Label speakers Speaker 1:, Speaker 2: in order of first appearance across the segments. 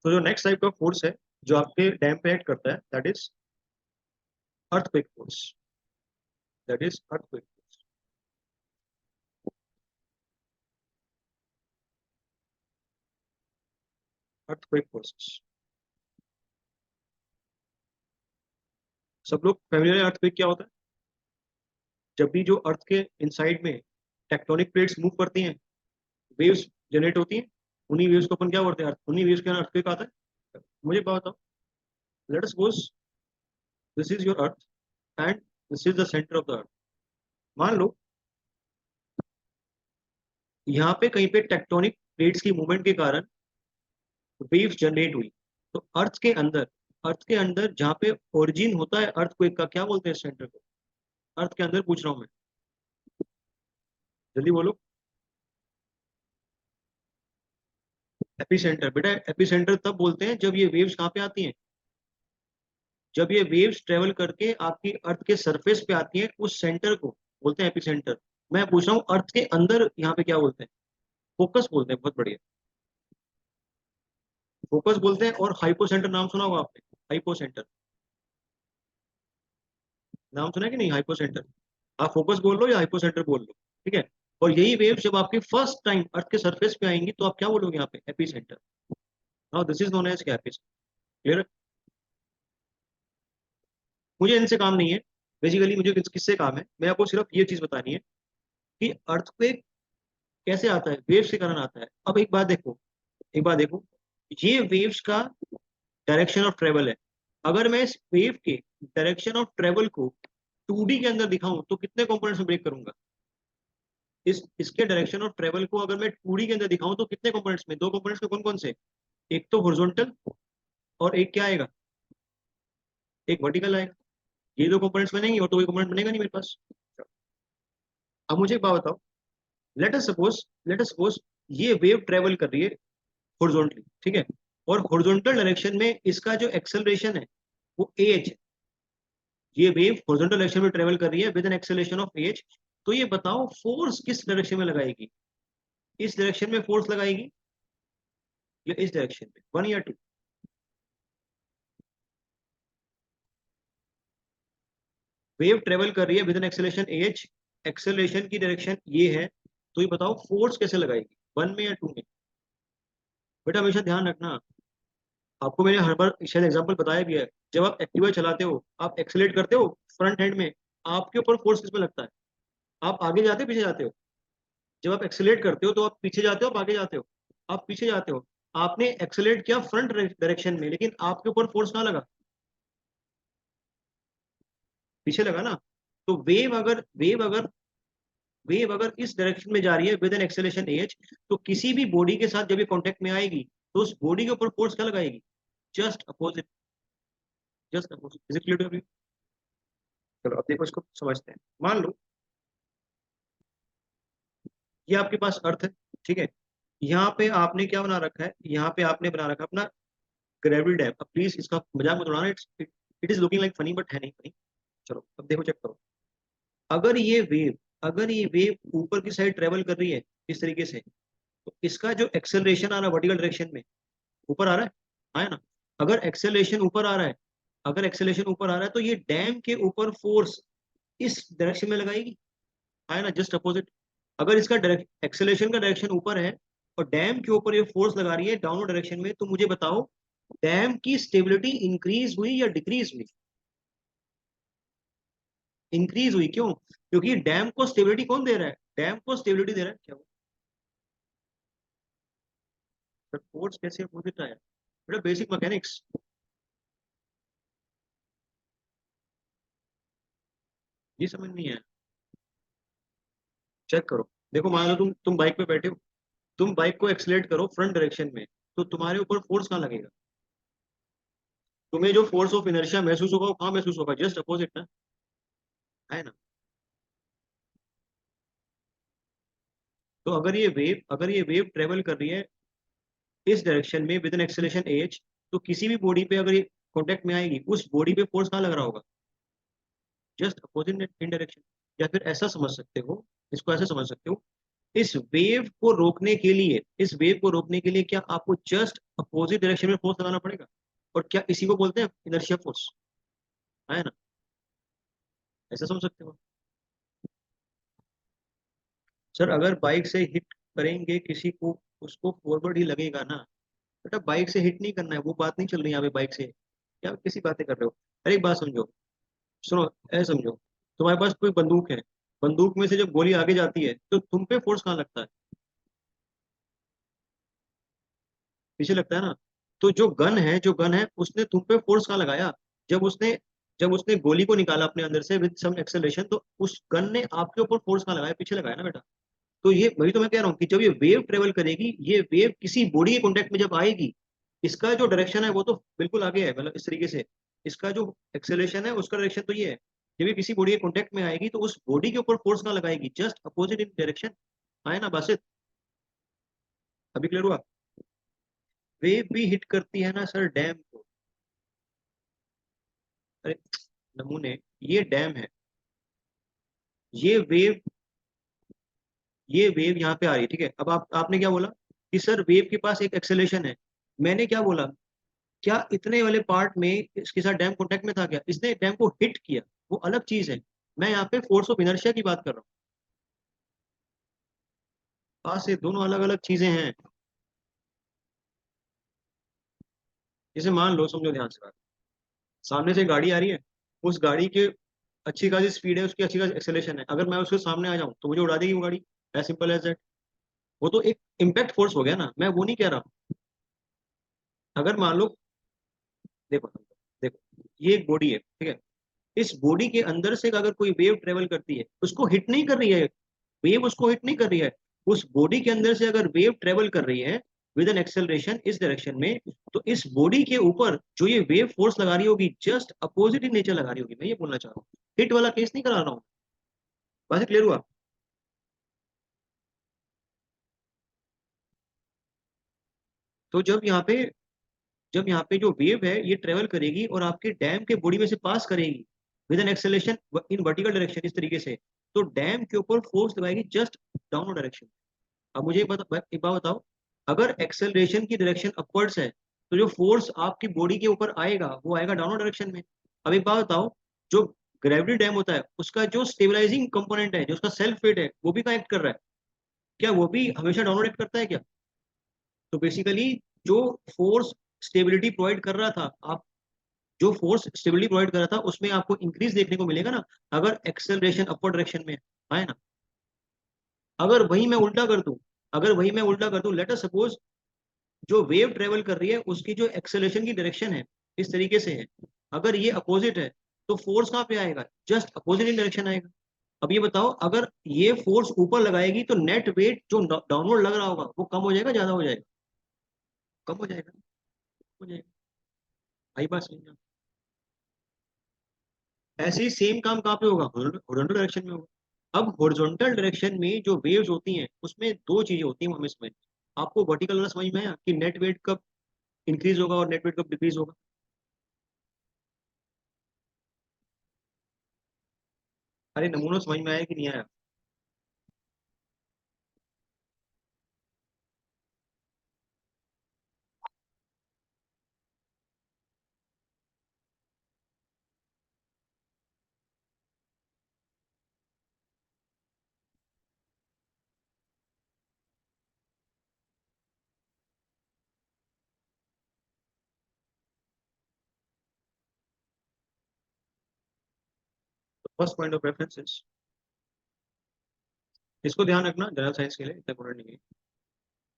Speaker 1: तो जो next type का फोर्स है जो आपके डैम पे एक्ट करता है, that is earthquake force. That is earthquake force. Earthquake forces. सब लोग फेमिलियर है अर्थक्वेक क्या होता है? जब भी जो अर्थ के इनसाइड में टेक्टोनिक प्लेट्स मूव करती हैं, वेव्स जनरेट होती हैं, उन्हीं वेव्स को अपन क्या बोलते हैं? उन्हीं वेव्स के अंदर अर्थक्वेक आता है। मुझे बात बताओ, let us suppose this is your earth and this is the centre of the earth. मान लो यहाँ पे कहीं पे टेक्टोनिक प्लेट्स की मूवमेंट के कारण वेव्स जनरेट हुई। तो अर्थ के अंदर जहाँ पे ओरिजिन होता है अर्थक्वेक का, क्या बोलते हैं सेंटर को? अर्थ के अंदर पूछ रहा हूँ मैं, जल्दी बोलो। एपिसेंटर। बेटा एपिसेंटर तब बोलते हैं जब ये वेव्स कहाँ पे आती हैं, जब ये वेव्स ट्रेवल करके आपकी अर्थ के सरफेस पे आती हैं, उस सेंटर को बोलते हैं एपिसेंटर। मैं पूछ रहा हूँ अर्थ के अंदर यहाँ पे क्या बोलते हैं? फोकस बोलते हैं। बहुत बढ़िया, फोकस बोलते हैं। और हाइपोसेंटर नाम सुना होगा आपने? हाइपोसेंटर नाम सुना है कि नहीं? हाइपोसेंटर। आप फोकस बोल लो या हाइपोसेंटर बोल लो, ठीक है। और यही वेव जब आपके फर्स्ट टाइम अर्थ के सरफेस पे आएंगी तो आप क्या बोलोगे यहाँ पे? Epicentre. Now this is known as क्या? क्लियर? मुझे इनसे काम नहीं है, बेसिकली मुझे किससे काम है, मैं आपको सिर्फ ये चीज बतानी है कि अर्थक्वेक कैसे आता है, वेव्स के कारण आता है। अब एक बात देखो, एक बात देखो, ये वेव्स का डायरेक्शन ऑफ ट्रेवल है। अगर मैं इस वेव के डायरेक्शन ऑफ ट्रेवल को 2D के अंदर दिखाऊं तो कितने कंपोनेंट्स में ब्रेक करूंगा? इसके डायरेक्शन ऑफ ट्रेवल को अगर मैं 2D के अंदर दिखाऊं तो कितने कंपोनेंट्स में? दो कंपोनेंट्स में कौन कौन से? एक तो हॉरिजॉन्टल और एक क्या आएगा? एक वर्टिकल आएगा। ये दो कंपोनेंट्स बनेंगे और तो कोई कंपोनेंट बनेगा नहीं मेरे पास। अब मुझे एक बात बताओ, लेट अस सपोज ये वेव ट्रेवल कर रही है हॉरिजॉन्टली, ठीक है। और हॉरिजॉन्टल डायरेक्शन में इसका जो एक्सेलरेशन है वो एच है। ये वेव हॉरिजॉन्टल डायरेक्शन में ट्रेवल कर रही है with an acceleration of H. तो ये बताओ फोर्स किस डायरेक्शन में लगाएगी? इस डायरेक्शन में फोर्स लगाएगी या इस डायरेक्शन में? वन या टू? वेव ट्रेवल कर रही है with an acceleration H, acceleration की डायरेक्शन ये है, तो ये बताओ फोर्स कैसे लगाएगी, वन में या टू में? बेटा हमेशा ध्यान रखना, आपको मैंने हर बार शायद एग्जांपल बताया भी है। जब आप एक्टिवा चलाते हो, आप एक्सेलेरेट करते हो फ्रंट हैंड में, आपके ऊपर फोर्स किस में लगता है? आप आगे जाते हो पीछे जाते हो? जब आप एक्सेलेरेट करते हो तो आप पीछे जाते हो, आप आगे जाते हो? आप पीछे जाते हो। आपने एक्सेलेरेट किया फ्रंट डायरेक्शन में, लेकिन आपके ऊपर फोर्स कहाँ लगा? पीछे लगा ना। तो वेव अगर इस डायरेक्शन में जा रही है विद एन एक्सेलरेशन एच, तो किसी भी बॉडी के साथ जब ये कांटेक्ट में आएगी तो उस बॉडी के ऊपर फोर्स क्या लगाएगी? Just opposite. Just opposite. Is it clear too? चलो अब देखो, इसको समझते हैं। मान लो ये आपके पास अर्थ है, ठीक है। यहाँ पे आपने क्या बना रखा है? यहाँ पे आपने बना रखा है अपना ग्रेविटी डैम। अब प्लीज इसका मजाक मत उड़ाना, it is looking like funny but है नहीं फनी। चलो अब देखो, चेक करो। अगर ये वेव अगर ये वेव ऊपर की साइड ट्रेवल कर रही है इस तरीके से, तो इसका जो एक्सेलरेशन आ रहा है वर्टिकल डायरेक्शन में, ऊपर आ रहा है, आया ना? अगर एक्सेलरेशन ऊपर आ रहा है अगर एक्सेलरेशन ऊपर आ रहा है तो ये डैम के ऊपर फोर्स इस डायरेक्शन में लगाएगी, आया ना? Just opposite. अगर इसका एक्सेलरेशन का डायरेक्शन ऊपर है और डैम के ऊपर ये फोर्स लगा रही है डाउनवर्ड डायरेक्शन में, तो मुझे बताओ डैम की स्टेबिलिटी इंक्रीज हुई या डिक्रीज हुई? इंक्रीज हुई। क्यों? क्योंकि डैम को स्टेबिलिटी कौन दे रहा है? डैम को स्टेबिलिटी दे रहा है क्या? फोर्स कैसे अपोजिट आया? बेटा बेसिक मैकेनिक्स। ये समझ नहीं है? चेक करो। देखो मान लो तुम बाइक पे बैठे हो, तुम बाइक को एक्सलेट करो फ्रंट डायरेक्शन में, तो तुम्हारे ऊपर फोर्स कहाँ लगेगा? तुम्हें जो फोर्स ऑफ इनर्शिया महसूस होगा वो कहाँ महसूस होगा? जस्ट अपोजिट ना, है ना? तो अगर ये वेव ट्रेवल कर रही है इस डायरेक्शन में विद एन एक्सेलरेशन एच, तो किसी भी बॉडी पे अगर ये कांटेक्ट में आएगी, उस बॉडी पे फोर्स कहाँ लग रहा होगा? Just opposite in direction. या फिर ऐसा समझ सकते हो, इसको ऐसे समझ सकते हो, इस वेव को रोकने के लिए, इस वेव को रोकने के लिए क्या आपको जस्ट अपोजिट डायरेक्शन में फोर्स लगाना पड़ेगा? और क्या इसी को बोलते हैं इनर्शिया फोर्स, है ना? ऐसा समझ सकते हो सर। अगर बाइक से हिट करेंगे किसी को, उसको फॉरवर्ड ही लगेगा ना बेटा। बाइक से हिट नहीं करना है, वो बात नहीं चल रही यहाँ पे बाइक से। क्या किसी बातें कर रहे हो? अरे एक बात समझो, सुनो, ऐसे समझो, तुम्हारे पास कोई बंदूक है, बंदूक में से जब गोली आगे जाती है तो तुम पे फोर्स कहाँ लगता है? पीछे लगता है ना। तो जो गन है उसने तुम पे फोर्स कहाँ लगाया? जब उसने जब उसने गोली को निकाला अपने अंदर से विद सम एक्सेलरेशन, तो उस गन ने आपके ऊपर फोर्स कहाँ लगाया? पीछे लगाया ना बेटा। तो ये वही तो मैं कह रहा हूँ कि जब ये वेव ट्रेवल करेगी, ये वेव किसी बॉडी के कांटेक्ट में जब आएगी, इसका जो डायरेक्शन है वो तो बिल्कुल आगे है, मतलब इस तरीके से। इसका जो एक्सेलरेशन है उसका डायरेक्शन तो ये है। जब ये किसी बॉडी के कांटेक्ट में आएगी तो उस बॉडी के ऊपर फोर्स कहाँ लगाएगी? Just opposite in direction. आए ना बासित? अभी क्लियर हुआ? वेव भी हिट करती है ना सर डैम को। अरे नमूने, ये डैम है, ये वेव, ये वेव यहाँ पे आ रही है, ठीक है। अब आपने क्या बोला कि सर वेव के पास एक एक्सेलरेशन है। मैंने क्या बोला? क्या इतने वाले पार्ट में इसके साथ डैम कॉन्टेक्ट में था? क्या इसने डैम को हिट किया? वो अलग चीज है। मैं यहाँ पे फोर्स ऑफ इनर्शिया की बात कर रहा हूँ। पास ये दोनों अलग अलग चीजें हैं। जैसे मान लो, समझो ध्यान से बात, सामने से गाड़ी आ रही है, उस गाड़ी के अच्छी खासी स्पीड है, उसकी अच्छी खासी एक्सेलरेशन है। अगर मैं उसके सामने आ जाऊं तो मुझे उड़ा देगी वो गाड़ी। As simple as that. वो तो एक इम्पैक्ट फोर्स हो गया ना, मैं वो नहीं कह रहा। अगर मान लो, देखो देखो, ये एक बॉडी है, ठीक है। इस बॉडी के अंदर से अगर कोई वेव ट्रेवल करती है, उसको हिट नहीं कर रही है, वेव उसको हिट नहीं कर रही है। उस बॉडी के अंदर से अगर वेव ट्रेवल कर रही है विद एन एक्सेलरेशन इस डायरेक्शन में, तो इस बॉडी के ऊपर जो ये वेव फोर्स लगा रही होगी, जस्ट अपोजिट इन नेचर लगा रही होगी। मैं ये बोलना चाह रहा हूँ, हिट वाला केस नहीं करा रहा हूँ। बात क्लियर हुआ? तो जब यहाँ पे जो वेव है ये ट्रेवल करेगी और आपके डैम के बॉडी में से पास करेगी with an acceleration in vertical direction इस तरीके से, तो डैम के ऊपर फोर्स लगाएगी जस्ट डाउनवर्ड डायरेक्शन। अब मुझे एक बात बताओ, अगर एक्सेलरेशन की डायरेक्शन अपवर्ड्स है, तो जो फोर्स आपकी बॉडी के ऊपर आएगा वो आएगा डाउनवर्ड डायरेक्शन में। अब एक बात बताओ, जो ग्रेविटी डैम होता है उसका जो स्टेबलाइजिंग कंपोनेंट है, जो उसका सेल्फ वेट है, वो भी कनेक्ट कर रहा है। क्या वो भी हमेशा डाउनवर्ड एक्ट करता है क्या? तो बेसिकली जो फोर्स स्टेबिलिटी प्रोवाइड कर रहा था, आप जो फोर्स स्टेबिलिटी प्रोवाइड कर रहा था उसमें आपको इंक्रीज देखने को मिलेगा ना, अगर एक्सेलरेशन अपवर्ड डायरेक्शन में आए ना। अगर वही मैं उल्टा कर दूं, लेट अस सपोज जो वेव ट्रेवल कर रही है उसकी जो एक्सेलरेशन की डायरेक्शन है इस तरीके से है, अगर ये अपोजिट है, तो फोर्स कहाँ पे आएगा? जस्ट अपोजिट इन डायरेक्शन आएगा। अब ये बताओ, अगर ये फोर्स ऊपर लगाएगी तो नेट वेट जो डाउनवर्ड लग रहा होगा वो कम हो जाएगा, ज्यादा हो जाएगा? कम हो जाएगा, हो जाएगा। आई बात समझ में? ऐसे ही सेम काम कहाँ पे होगा? हॉरिजॉन्टल डायरेक्शन में होगा। अब हॉरिजॉन्टल डायरेक्शन में जो वेव्स होती हैं उसमें दो चीजें होती हैं हमें इसमें। आपको वर्टिकल वाला समझ में आया कि नेट वेट कब इंक्रीज होगा और नेट वेट कब डिक्रीज होगा? अरे नमूना समझ में आया कि नहीं आया? First point of reference is, इसको ध्यान रखना जनरल साइंस के लिए इतना इम्पोर्टेंट नहीं है।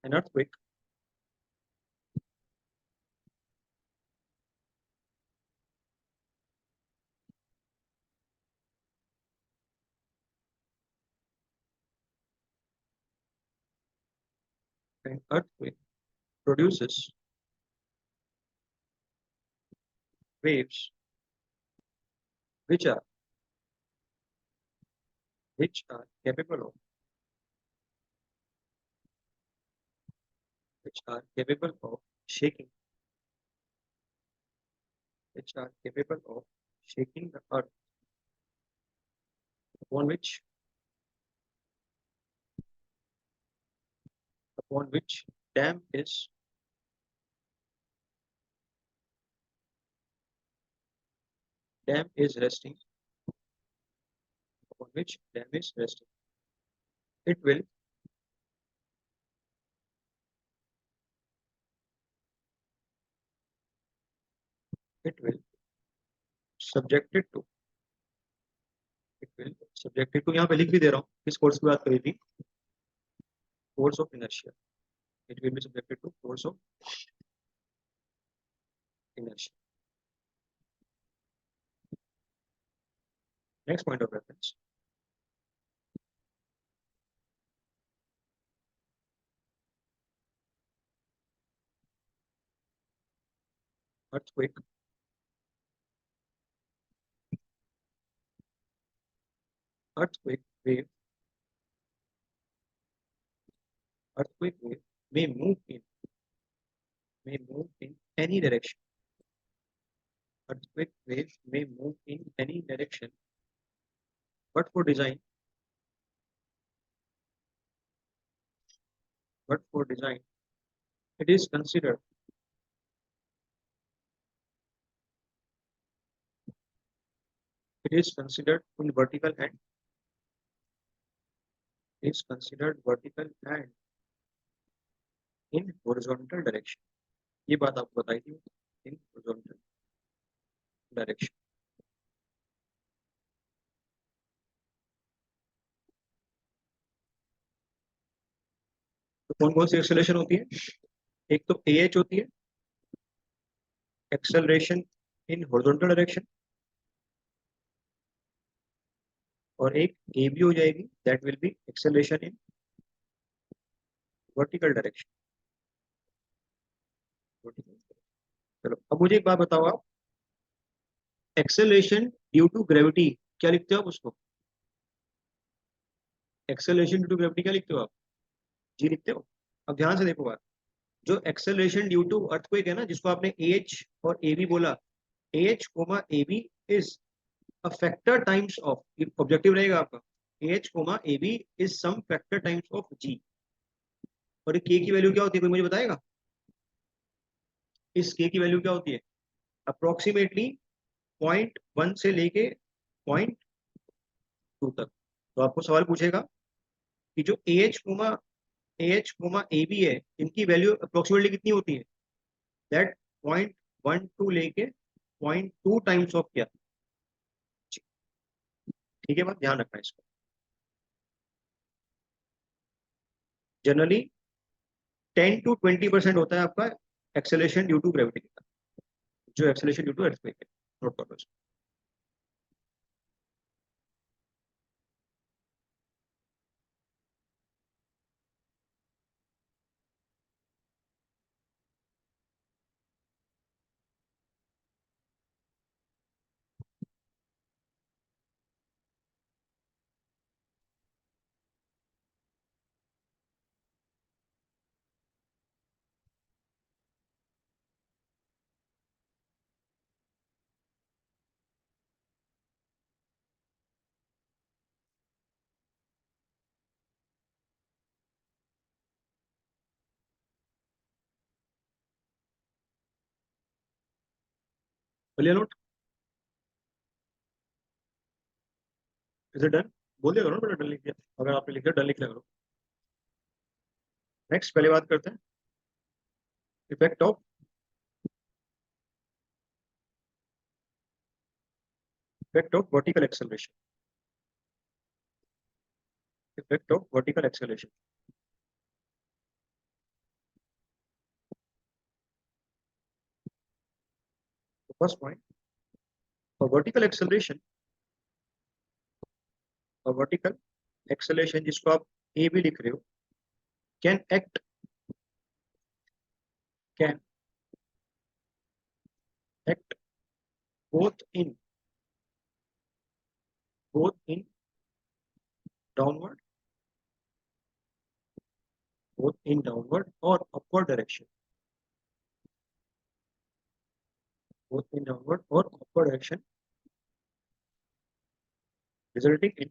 Speaker 1: An earthquake, an earthquake produces waves which are capable of, which are capable of shaking, which are capable of shaking the earth upon which on which dam is resting, on which dam is resting, it will subjected to, यहाँ पे लिख भी दे रहा हूँ किस force की बात करी थी, force of inertia. It will be subjected to force of inertia. Next point of reference. Earthquake. Earthquake wave. Earthquake wave may move in any direction. Earthquake wave may move in any direction, but for design, it is considered in vertical and in horizontal direction. ये बात आपको बताई थी, in horizontal direction. तो कौन कौन सी acceleration होती है? एक तो AH होती है, एक्सेलरेशन इन हॉरिजॉन्टल डायरेक्शन, और एक AB हो जाएगी, that will be acceleration in vertical direction. चलो अब मुझे एक बात बताओ, आप एक्सेलरेशन ड्यू टू ग्रेविटी क्या लिखते हो आप उसको? एक्सेलरेशन ड्यू टू ग्रेविटी क्या लिखते हो आप? जी लिखते हो. अब ध्यान से देखो बात, जो एक्सेलरेशन ड्यू टू अर्थक्वेक है ना, जिसको आपने AH और AB बोला, AH comma AB is a factor times of, objective रहेगा आपका, AH comma AB is some factor times of G. और K की वैल्यू क्या होती है, कोई मुझे बताएगा? इस K की वैल्यू क्या होती है? अप्रोक्सीमेटली 0.1 से लेके 0.2 तक. तो आपको सवाल पूछेगा कि जो AH कोमा AB है, इनकी वैल्यू अप्रोक्सीमेटली कितनी होती है? दैट 0.12 लेके 0.2 टाइम्स ऑफ क्या. ठीक है, बात ध्यान रखना है इसको. जनरली 10 to 20% होता है आपका एक्सेलरेशन ड्यू टू ग्रेविटी का, जो एक्सेलरेशन ड्यू टू अर्थक्वेक है. नोट कर लो इसको. बोलिए नोट. Is it done? बोल दिया करो ना, डन लिख दिया. अगर आपने लिख दिया डन लिख लिया करो. नेक्स्ट पहले बात करते हैं effect of vertical acceleration. Effect of vertical acceleration. First point, vertical acceleration, जिसको आप ए भी लिख रहे हो, can can act both in downward or upward direction, resulting in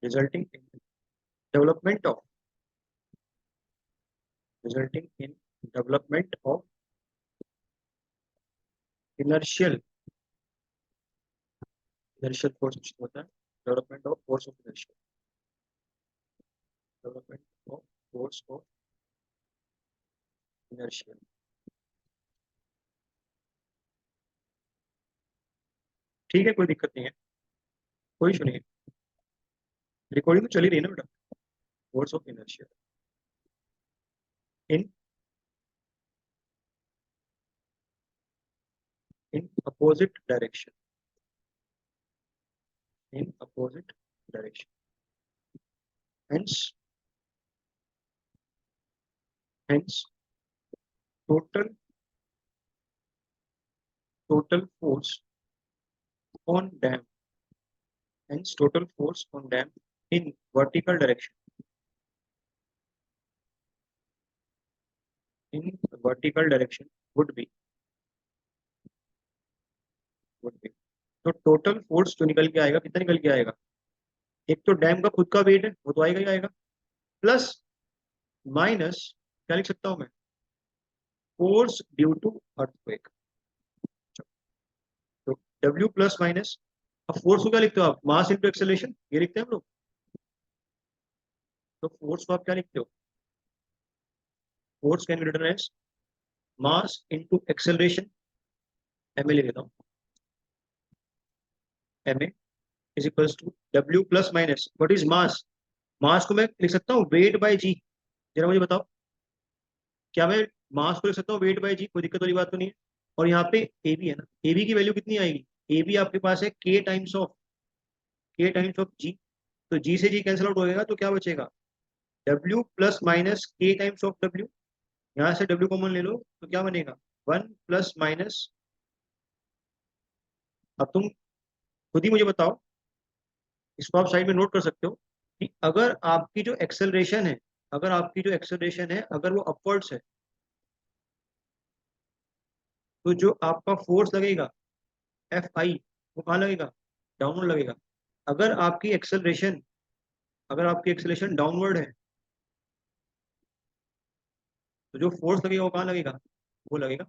Speaker 1: resulting in development of resulting in development of inertial force होता है, development of force of inertia, development of force of inertia. ठीक है, कोई दिक्कत नहीं है, कोई issue नहीं है, रिकॉर्डिंग तो चल ही रही है ना बेटा. Force of inertia in opposite direction, in opposite direction. Hence, total force on dam. Hence, total force on dam in vertical direction. In vertical direction would be. तो टोटल फोर्स जो निकल के आएगा, कितना निकल के आएगा? एक तो डैम का खुद का वेट है, वो तो आएगा ही आएगा, प्लस माइनस क्या लिख सकता हूं मैं? Force due to earthquake. तो W प्लस माइनस, अब फोर्स को क्या लिखते हो आप? मास इंटू एक्सेलरेशन, ये लिखते हैं हम लोग. तो फोर्स को आप क्या लिखते हो? Force can be written as mass into acceleration, M A लिख देता हूँ, M A is equals to W plus minus what is mass. Mass को मैं लिख सकता हूँ वेट बाय जी. जरा मुझे बताओ, क्या मैं मास को लिख सकता हूँ वेट बाय जी? कोई दिक्कत वाली बात तो नहीं है. और यहाँ पे ए बी है ना, ए बी की वैल्यू कितनी आएगी? ए बी आपके पास है के टाइम्स ऑफ जी. तो जी से जी कैंसिल आउट होएगा, तो क्या बचेगा? W प्लस माइनस के टाइम्स ऑफ W. यहाँ से W कॉमन ले लो तो क्या बनेगा? 1 प्लस माइनस. अब तुम खुद ही मुझे बताओ, इसको आप साइड में नोट कर सकते हो कि अगर आपकी जो एक्सेलरेशन है, अगर वो अपवर्ड्स है, तो जो आपका फोर्स लगेगा एफ आई, वो कहाँ लगेगा? डाउनवर्ड लगेगा. अगर आपकी एक्सेलरेशन डाउनवर्ड है, तो जो फोर्स लगेगा वो कहाँ लगेगा? वो लगेगा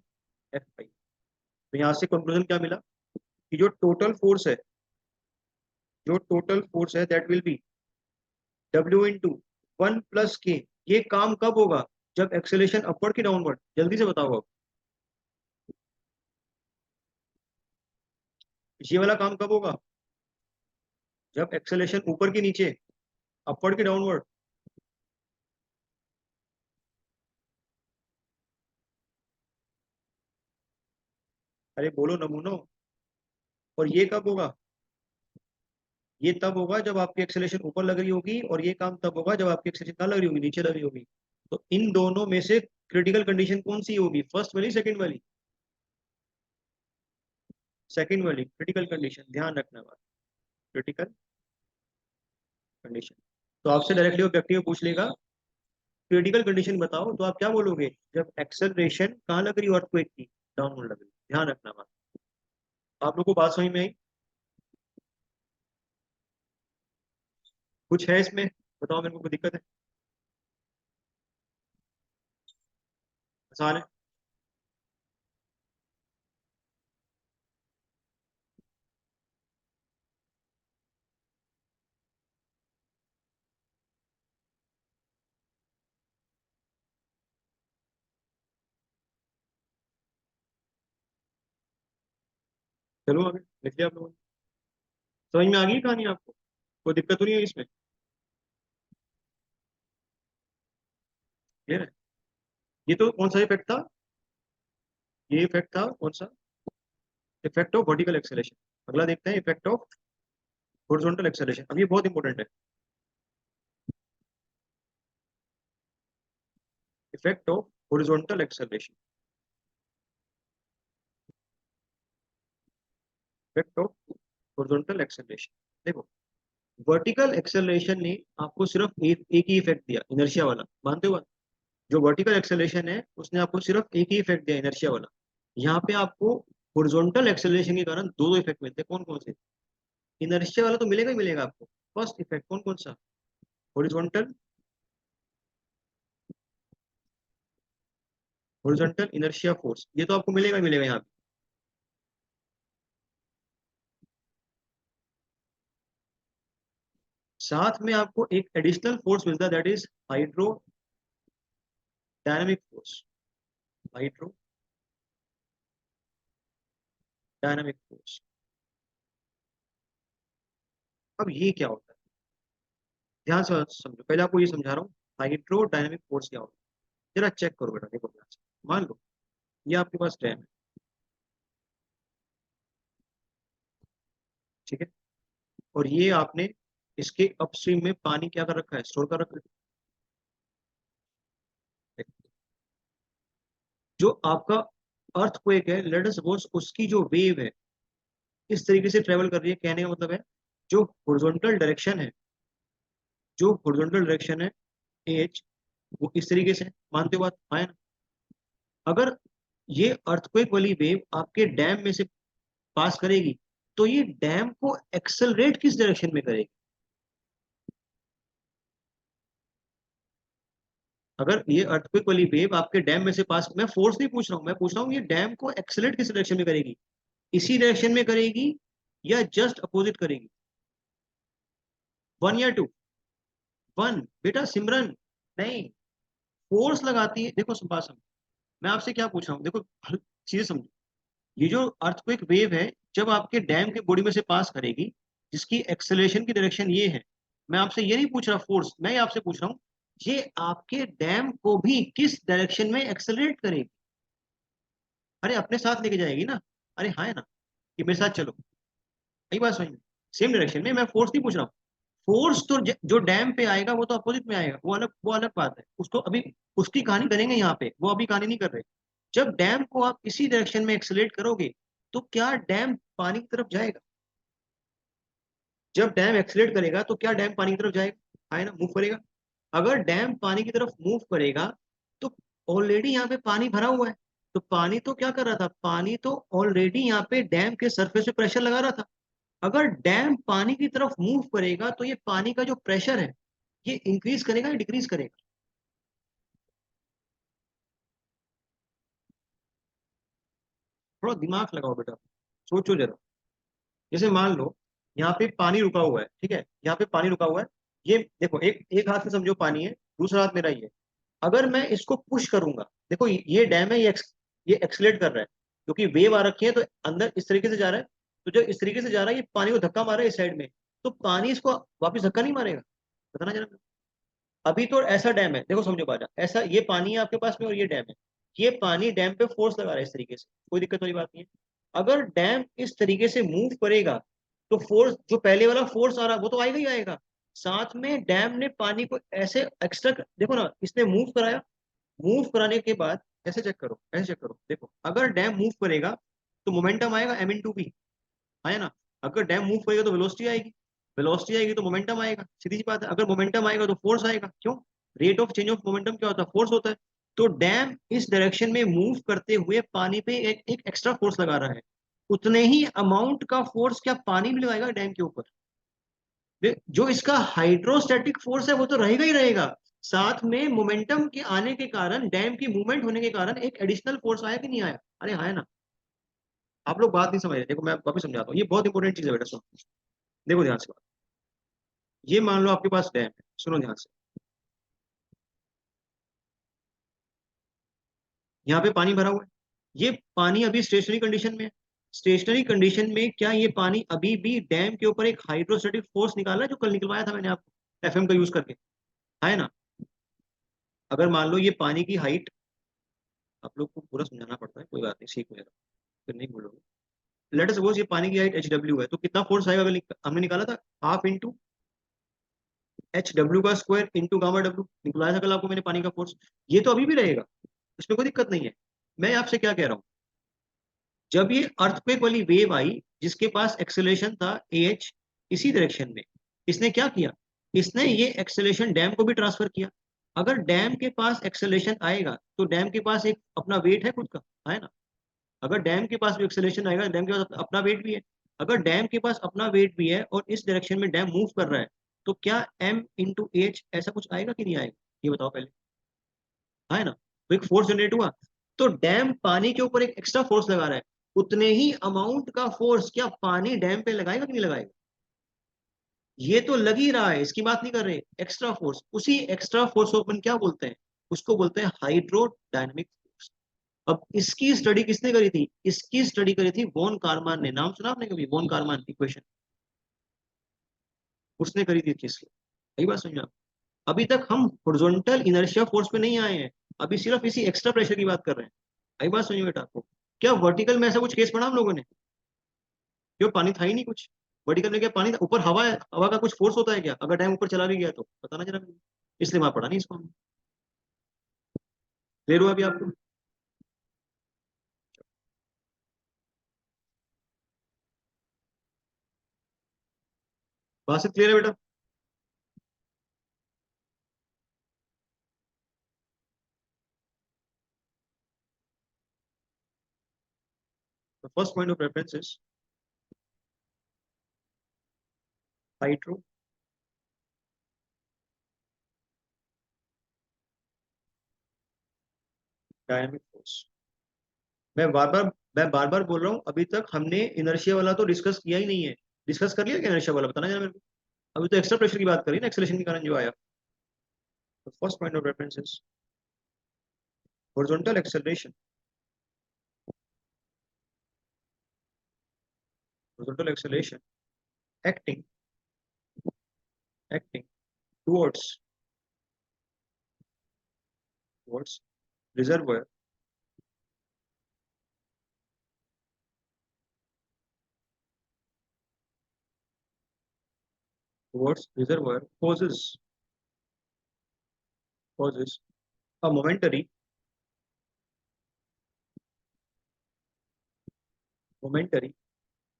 Speaker 1: एफ आई. तो यहाँ से कंक्लूजन क्या मिला कि जो टोटल फोर्स है that will be W into 1 plus के. ये काम कब होगा? जब एक्सेलरेशन अपवर्ड की डाउनवर्ड. जल्दी से बताओ अब, ये वाला काम कब होगा? जब एक्सेलरेशन ऊपर की नीचे, अपवर्ड की डाउनवर्ड. अरे बोलो नमूनो. और ये कब होगा? ये तब होगा जब आपकी एक्सेलरेशन ऊपर लग रही होगी, और ये काम तब होगा जब आपकी एक्सेलरेशन कहाँ लग रही होगी? नीचे लग रही होगी. तो इन दोनों में से क्रिटिकल कंडीशन कौन सी होगी? फर्स्ट वाली, सेकंड वाली? सेकंड वाली क्रिटिकल कंडीशन. ध्यान रखना बात, क्रिटिकल कंडीशन. तो आपसे डायरेक्टली ऑब्जेक्टिव पूछ लेगा क्रिटिकल कंडीशन बताओ, तो आप क्या बोलोगे? जब एक्सेलरेशन कहाँ लग रही है? अर्थक्वेक की डाउनवर्ड लग रही है. ध्यान रखना बात. आप लोगों को बात समझ में आई? कुछ है इसमें? बताओ मेरे को, कोई दिक्कत है? आसान है. चलो आगे लिख लिया आप लोगों ने. समझ में आ गई कहानी आपको? कोई दिक्कत तो नहीं है इसमें? क्लियर है? ये तो कौन सा इफेक्ट था? ये इफेक्ट था कौन सा? Effect of vertical acceleration. अगला देखते हैं इफेक्ट ऑफ हॉरिजॉन्टल एक्सेलरेशन. अब ये बहुत इंपॉर्टेंट है. Effect of horizontal acceleration. Effect of horizontal acceleration. देखो, वर्टिकल एक्सेलरेशन ने आपको सिर्फ एक ही इफेक्ट दिया, इनर्शिया वाला. मानते हो बात? जो वर्टिकल एक्सेलरेशन है उसने आपको सिर्फ एक ही इफेक्ट दिया, इनर्शिया वाला. यहाँ पे आपको हॉरिजॉन्टल एक्सेलरेशन के कारण दो दो इफेक्ट मिलते हैं. कौन कौन से? इनर्शिया वाला तो मिलेगा ही मिलेगा आपको, फर्स्ट इफेक्ट कौन कौन सा? हॉरिजॉन्टल, हॉरिजॉन्टल इनर्शिया फोर्स, ये तो आपको मिलेगा ही मिलेगा यहाँ पे। साथ में आपको एक एडिशनल फोर्स मिलता है, that is hydrodynamic force. Hydrodynamic force. अब ये क्या होता है, ध्यान से समझो, पहले आपको ये समझा रहा हूँ हाइड्रोडायनामिक फोर्स क्या होता है। जरा चेक करो बेटा, देखो ध्यान से। मान लो ये आपके पास डैम है, ठीक है, और ये आपने इसके अपस्ट्रीम में पानी क्या कर रखा है, स्टोर कर रखा है। जो आपका अर्थक्वेक है, लेट अस सपोज उसकी जो वेव है इस तरीके से ट्रेवल कर रही है, कहने का मतलब है जो हॉरिजॉन्टल डायरेक्शन है, जो हॉरिजॉन्टल डायरेक्शन है एच, वो इस तरीके से, मानते हो बात, आया ना? अगर ये अर्थक्वेक वाली वेव आपके डैम में से पास करेगी तो ये डैम को एक्सेलरेट किस डायरेक्शन में करेगी? अगर ये अर्थक्वेक वाली वेव आपके डैम में से पास, मैं फोर्स नहीं पूछ रहा हूं, मैं पूछ रहा हूँ ये डैम को एक्सेलरेट किस डायरेक्शन में करेगी? इसी डायरेक्शन में करेगी या जस्ट अपोजिट करेगी? वन या टू? वन बेटा सिमरन, नहीं, फोर्स लगाती है, देखो सुभाष, मैं आपसे क्या पूछ रहा हूँ, देखो चीजें समझो। ये जो अर्थक्वेक वेव है जब आपके डैम के बॉडी में से पास करेगी, जिसकी एक्सेलरेशन की डायरेक्शन ये है, मैं आपसे ये नहीं पूछ रहा फोर्स, मैं आपसे पूछ रहा हूँ ये आपके डैम को भी किस डायरेक्शन में एक्सेलरेट करेगी? अरे अपने साथ लेके जाएगी ना। अरे हाँ है ना, कि मेरे साथ चलो, यही बात समझ में, सेम डायरेक्शन में, मैं फोर्स नहीं पूछ रहा हूँ। फोर्स तो जो डैम पे आएगा वो तो अपोजिट में आएगा, वो अलग बात है, उसको अभी उसकी कहानी करेंगे यहाँ पे, वो अभी कहानी नहीं कर रहे। जब डैम को आप इसी डायरेक्शन में एक्सेलरेट करोगे तो क्या डैम पानी की तरफ जाएगा? जब डैम एक्सेलरेट करेगा तो क्या डैम पानी की तरफ जाएगा, है ना, मूव करेगा। अगर डैम पानी की तरफ मूव करेगा तो ऑलरेडी यहाँ पे पानी भरा हुआ है, तो पानी तो क्या कर रहा था, पानी तो ऑलरेडी यहाँ पे डैम के सरफेस पे प्रेशर लगा रहा था। अगर डैम पानी की तरफ मूव करेगा तो ये पानी का जो प्रेशर है ये इंक्रीज करेगा या डिक्रीज करेगा? थोड़ा दिमाग लगाओ बेटा, सोचो जरा। जैसे मान लो यहाँ पे पानी रुका हुआ है, ठीक है, यहाँ पे पानी रुका हुआ है, ये देखो, एक एक हाथ से समझो पानी है, दूसरा हाथ मेरा ही है। अगर मैं इसको पुश करूंगा, देखो ये डैम है, ये एक्सलेट कर रहा है, क्योंकि वेव आ रखी है तो अंदर इस तरीके से जा रहा है। तो जब इस तरीके से जा रहा है ये पानी को धक्का मार रहा है इस साइड में, तो पानी इसको वापस धक्का नहीं मारेगा? बताना जरा। अभी तो ऐसा डैम है, देखो समझो बाजा, ऐसा ये पानी है आपके पास में और ये डैम है, ये पानी डैम पे फोर्स लगा रहा है इस तरीके से, कोई दिक्कत वाली बात नहीं है। अगर डैम इस तरीके से मूव करेगा तो फोर्स, जो पहले वाला फोर्स आ रहा है वो तो आएगा ही आएगा, साथ में डैम ने पानी को ऐसे एक्स्ट्रा, देखो ना, इसने मूव कराया, मूव कराने के बाद, ऐसे चेक करो, ऐसे चेक करो, देखो अगर डैम मूव करेगा तो मोमेंटम आएगा एम इन टू बी, आया ना। अगर डैम मूव करेगा तो वेलोसिटी आएगी, वेलोसिटी आएगी तो मोमेंटम आएगा, सीधी सी बात है। अगर मोमेंटम आएगा तो फोर्स आएगा, क्यों? Rate of change of momentum क्या होता है, फोर्स होता है। तो डैम इस डायरेक्शन में मूव करते हुए पानी पे एक एक्स्ट्रा फोर्स लगा रहा है, उतने ही अमाउंट का फोर्स क्या पानी भी लगाएगा डैम के ऊपर? जो इसका हाइड्रोस्टैटिक फोर्स है वो तो रहेगा ही रहेगा, साथ में मोमेंटम के आने के कारण, डैम की मूवमेंट होने के कारण एक एडिशनल फोर्स आया कि नहीं आया? अरे हाँ है ना। आप लोग बात नहीं समझ रहे, देखो मैं वापस समझाता हूँ, ये बहुत इंपॉर्टेंट चीज है बेटा, सुनो, देखो ध्यान से। ये मान लो आपके पास डैम है, सुनो ध्यान से, यहाँ पे पानी भरा हुआ है, ये पानी अभी स्टेशनरी कंडीशन में है। स्टेशनरी कंडीशन में क्या ये पानी अभी भी डैम के ऊपर एक हाइड्रोस्टेटिक फोर्स निकाला है, जो कल निकलवाया था मैंने आपको एफएम का यूज करके, है ना? अगर मान लो ये पानी की हाइट, आप लोग को पूरा समझाना पड़ता है, कोई बात नहीं, सीख मेरा, फिर नहीं बोलोगे। लेट अस सपोज ये पानी की हाइट एच डब्ल्यू है, तो कितना फोर्स आएगा, अगर हमने निकाला था हाफ इंटू एच डब्ल्यू का स्क्वायर इंटू गामा डब्ल्यू, निकलाया था कल आपको मैंने पानी का फोर्स। ये तो अभी भी रहेगा, इसमें कोई दिक्कत नहीं है। मैं आपसे क्या कह रहा हूँ, जब ये अर्थक्वेक वाली वेव आई जिसके पास एक्सेलरेशन था एच इसी डायरेक्शन में, इसने क्या किया, इसने ये एक्सेलरेशन डैम को भी ट्रांसफर किया। अगर डैम के पास एक्सेलरेशन आएगा तो डैम के पास एक अपना वेट है खुद का, है ना? अगर डैम के पास भी एक्सेलरेशन आएगा, डैम के पास अपना वेट भी है। अगर डैम के पास अपना वेट भी है और इस डायरेक्शन में डैम मूव कर रहा है, तो क्या M/H ऐसा कुछ आएगा कि नहीं आएगा, ये बताओ पहले। है ना, तो एक फोर्स जनरेट हुआ, तो डैम पानी के ऊपर एक एक्स्ट्रा फोर्स लगा रहा है, उतने ही अमाउंट का फोर्स क्या पानी डैम पे लगाएगा कि नहीं लगाएगा? ये तो लग ही रहा है, इसकी बात नहीं कर रहे, एक्स्ट्रा फोर्स, उसी एक्स्ट्रा फोर्स को अपन क्या बोलते हैं, उसको बोलते हैं हाइड्रोडायनेमिक फोर्स। अब इसकी स्टडी किसने करी थी, इसकी स्टडी करी थी वॉन कारमान ने, नाम सुना आपने कभी वॉन कारमान इक्वेशन? उसने करी थी किसकी, सही बात समझा। अभी तक हम हॉरिजॉन्टल इनर्शिया फोर्स पे नहीं आए हैं, अभी सिर्फ इसी एक्स्ट्रा प्रेशर की बात कर रहे हैं। सही बात समझो बेटा आपको। क्या वर्टिकल में ऐसा कुछ केस पढ़ा हम लोगों ने, क्यों पानी था ही नहीं कुछ, वर्टिकल में क्या पानी था, ऊपर हवा है, हवा का कुछ फोर्स होता है क्या अगर डैम ऊपर चला भी गया तो, पता ना चला मुझे। इसलिए वहां पढ़ा नहीं इसको हमने। क्लियर हुआ अभी आपको? बात से क्लियर है बेटा? First point of reference is hydrodynamic force. मैं बार बार बोल रहा हूँ, अभी तक हमने इनर्शिया वाला तो डिस्कस किया ही नहीं है। डिस्कस कर लिया क्या इनर्शिया वाला, बताना जरा मेरे को। अभी तो एक्स्ट्रा प्रेशर की बात करी ना, एक्सेलेरेशन के कारण जो आया। First point of reference is horizontal acceleration horizontal acceleration acting acting towards towards reservoir causes a momentary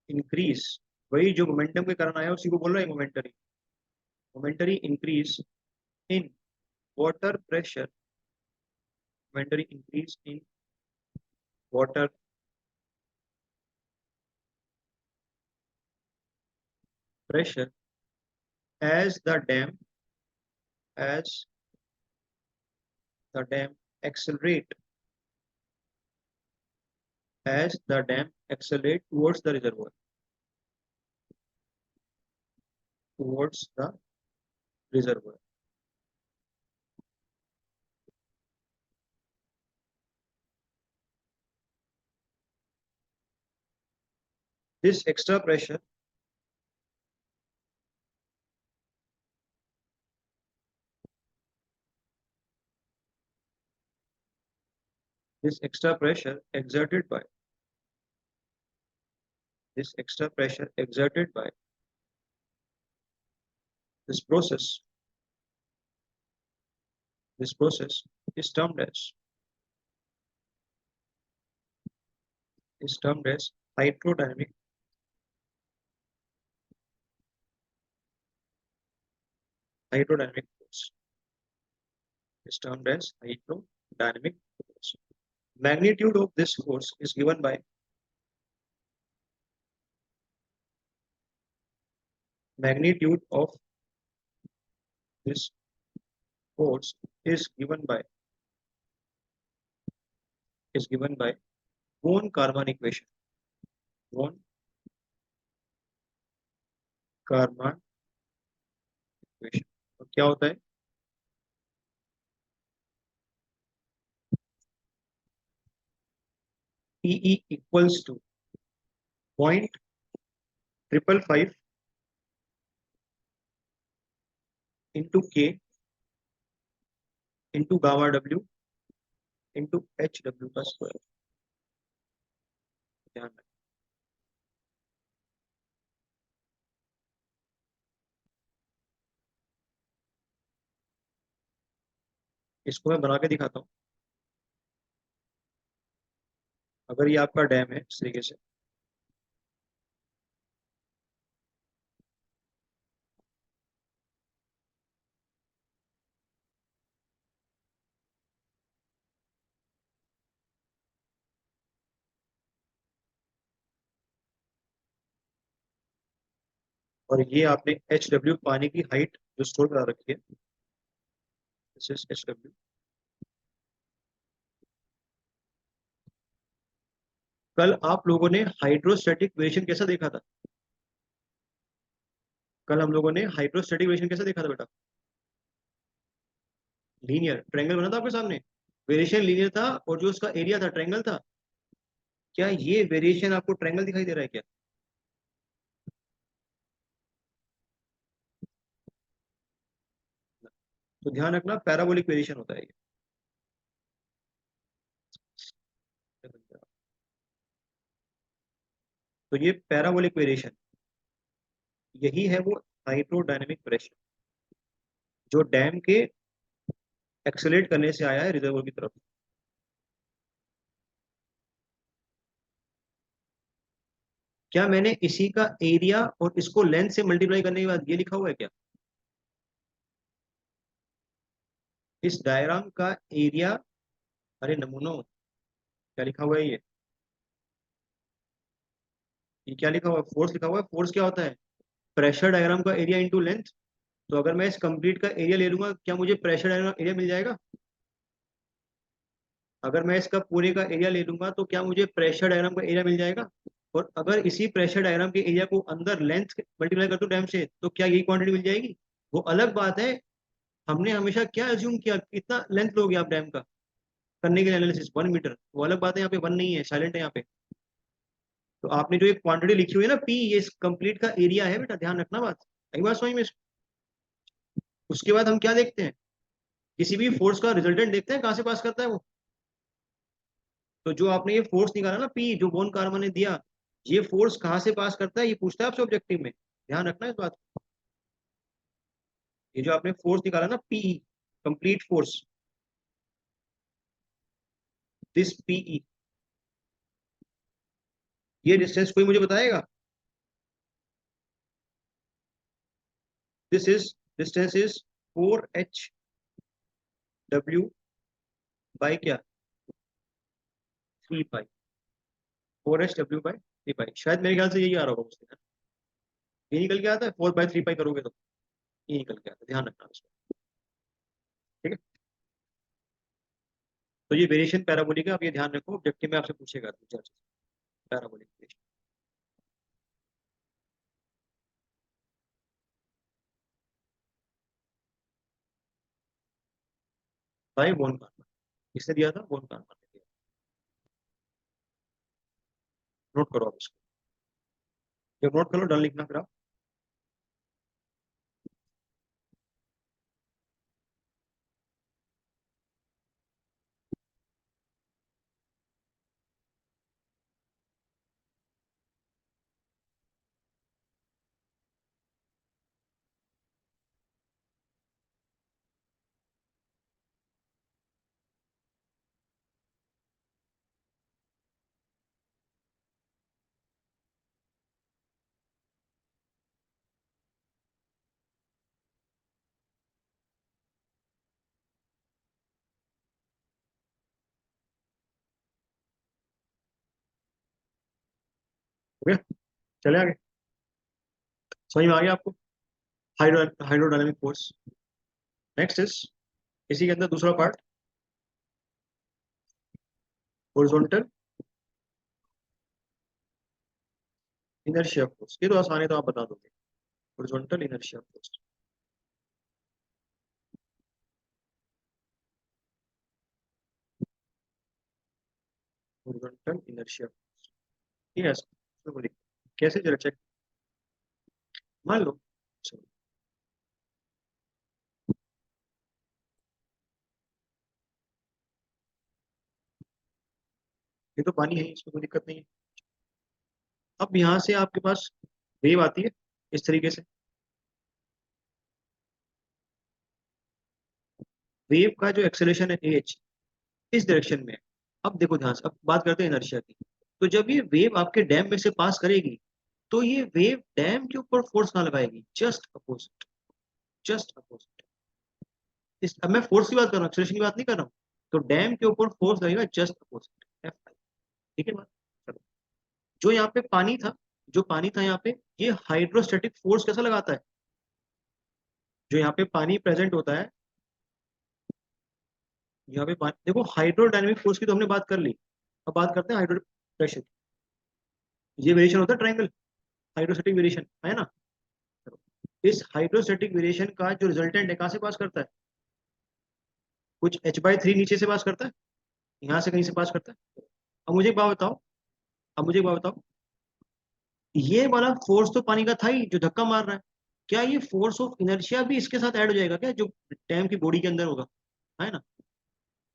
Speaker 1: increase। वही जो मोमेंटम के कारण आया उसी को बोल रहा है momentary increase in water pressure momentary increase in water pressure as as the dam accelerate towards the reservoir towards the reservoir this extra pressure this extra pressure exerted by this extra pressure exerted by this process this process is termed as hydrodynamic hydrodynamic force is termed as hydrodynamic force। Magnitude of this force is given by magnitude of this force is given by von Karman equation von Karman equation। तो क्या होता है, PE equals to point triple five into K into gamma W into HW का square. ध्यान रखें। इसको मैं बना के दिखाता हूँ। अगर ये आपका डैम है इस तरीके से, और ये आपने एच डब्ल्यू पानी की हाइट जो स्टोर करा रखी है, दिस इज एच डब्ल्यू। कल आप लोगों ने हाइड्रोस्टैटिक वेरिएशन कैसा देखा था? कल हम लोगों ने हाइड्रोस्टैटिक वेरिएशन कैसा देखा था बेटा? लीनियर ट्रायंगल बना था आपके सामने, वेरिएशन लीनियर था और जो उसका एरिया था ट्रायंगल था। क्या ये वेरिएशन आपको ट्रायंगल दिखाई दे रहा है क्या? तो ध्यान रखना पैराबोलिक वेरिएशन होता है ये। तो ये पैराबोलिक वेरिएशन, यही है वो हाइड्रोडायनेमिक प्रेशर जो डैम के एक्सेलरेट करने से आया है रिजर्वोयर की तरफ। क्या मैंने इसी का एरिया और इसको लेंथ से मल्टीप्लाई करने के बाद ये लिखा हुआ है क्या? इस डायग्राम का एरिया, अरे नमूनो, क्या लिखा हुआ है ये क्या लिखा हुआ है? फोर्स लिखा हुआ है। फोर्स क्या होता है? प्रेशर डायग्राम का एरिया इंटू लेंथ। तो अगर मैं इस कंप्लीट का एरिया ले लूंगा, क्या मुझे प्रेशर डायग्राम एरिया मिल जाएगा? अगर मैं इसका पूरे का एरिया ले लूंगा तो क्या मुझे प्रेशर डायग्राम का एरिया मिल जाएगा? और अगर इसी प्रेशर डायग्राम के एरिया को अंदर लेंथ मल्टीप्लाई कर दूं डैम से, तो क्या यही क्वांटिटी मिल जाएगी? वो अलग बात है। हमने हमेशा क्या अज्यूम किया, कितना लेंथ लोगे आप डैम का करने के लिए एनालिसिस? 1 मीटर। वो अलग बात है, यहाँ पे 1 नहीं है, साइलेंट है यहाँ पे। तो आपने जो एक क्वांटिटी लिखी हुई है ना पी, ये इस कंप्लीट का एरिया है बेटा, ध्यान रखना बात। एक बात समझ में? उसके बाद हम क्या देखते हैं? किसी भी फोर्स का रिजल्टेंट देखते हैं, कहाँ से पास करता है वो। तो जो आपने ये फोर्स निकाला ना पी, जो बोन कार्बन ने दिया, ये फोर्स कहाँ से पास करता है, ये पूछता है आपसे ऑब्जेक्टिव में। ध्यान रखना इस बात को। ये जो आपने फोर्स निकाला ना P, complete force, this PE, ये डिस्टेंस कोई मुझे बताएगा? This is distance is 4h by क्या, 3 पाई। 4h w/3 पाई, शायद मेरे ख्याल से यही आ रहा होगा उसके। ये निकल के आता है 4/3 पाई करोगे तो ये निकल के आता है, ध्यान रखना उसको। ठीक है। तो ये वेरिएशन पैराबोलिक है, आप ये ध्यान रखो, ऑब्जेक्टिव में आपसे पूछेगा parabolic variation. By von Karman, किसने दिया था? वॉन कार्बन ने दिया। नोट करो आप इसको, जब नोट करो डन लिखना फिर आप। हो गया? चले आगे? समझ में आ गया आपको? Hydrodynamic force. नेक्स्ट इज, इसी के अंदर दूसरा पार्ट, हॉरिजॉन्टल इनर्शिया फोर्स। ये तो आसान है, तो आप बता दोगे। Horizontal inertia force, horizontal inertia force. ठीक है, इसको बोलिए कैसे, जरा चेक मान लो। चलो, ये तो पानी है, इसमें कोई दिक्कत नहीं है। अब यहाँ से आपके पास वेव आती है इस तरीके से, वेव का जो एक्सेलरेशन है एच, इस डायरेक्शन में है। अब देखो ध्यान से, अब बात करते हैं इनर्शिया की। तो जब ये वेव आपके डैम में से पास करेगी, तो ये वेव डैम के ऊपर फोर्स कहाँ लगाएगी? Just opposite, just opposite. इस, अब मैं फोर्स की बात कर रहा हूँ, एक्सेलरेशन की बात नहीं कर रहा हूँ। तो डैम के ऊपर फोर्स लगेगा जस्ट अपोजिट, F। ठीक है बात? चलो, जो यहाँ पे पानी था, जो पानी था यहाँ पे, ये हाइड्रोस्टैटिक फोर्स कैसा लगाता है? जो यहाँ पे पानी प्रेजेंट होता है, यहाँ पे पानी, देखो हाइड्रोडायनेमिक फोर्स की तो हमने बात कर ली, अब बात करते हैं हाइड्रोलिक प्रेशर। ये वेरिएशन होता है ट्रायंगल, हाइड्रोस्टैटिक वेरिएशन है ना। इस हाइड्रोस्टैटिक वेरिएशन का जो रिजल्टेंट है कहाँ से पास करता है? कुछ h/3 नीचे से पास करता है, यहाँ से कहीं से पास करता है। अब मुझे एक बात बताओ, अब मुझे एक बात बताओ, ये वाला फोर्स तो पानी का था ही जो धक्का मार रहा है, क्या ये फोर्स ऑफ इनर्शिया भी इसके साथ ऐड हो जाएगा क्या, जो डैम की बॉडी के अंदर होगा? है ना,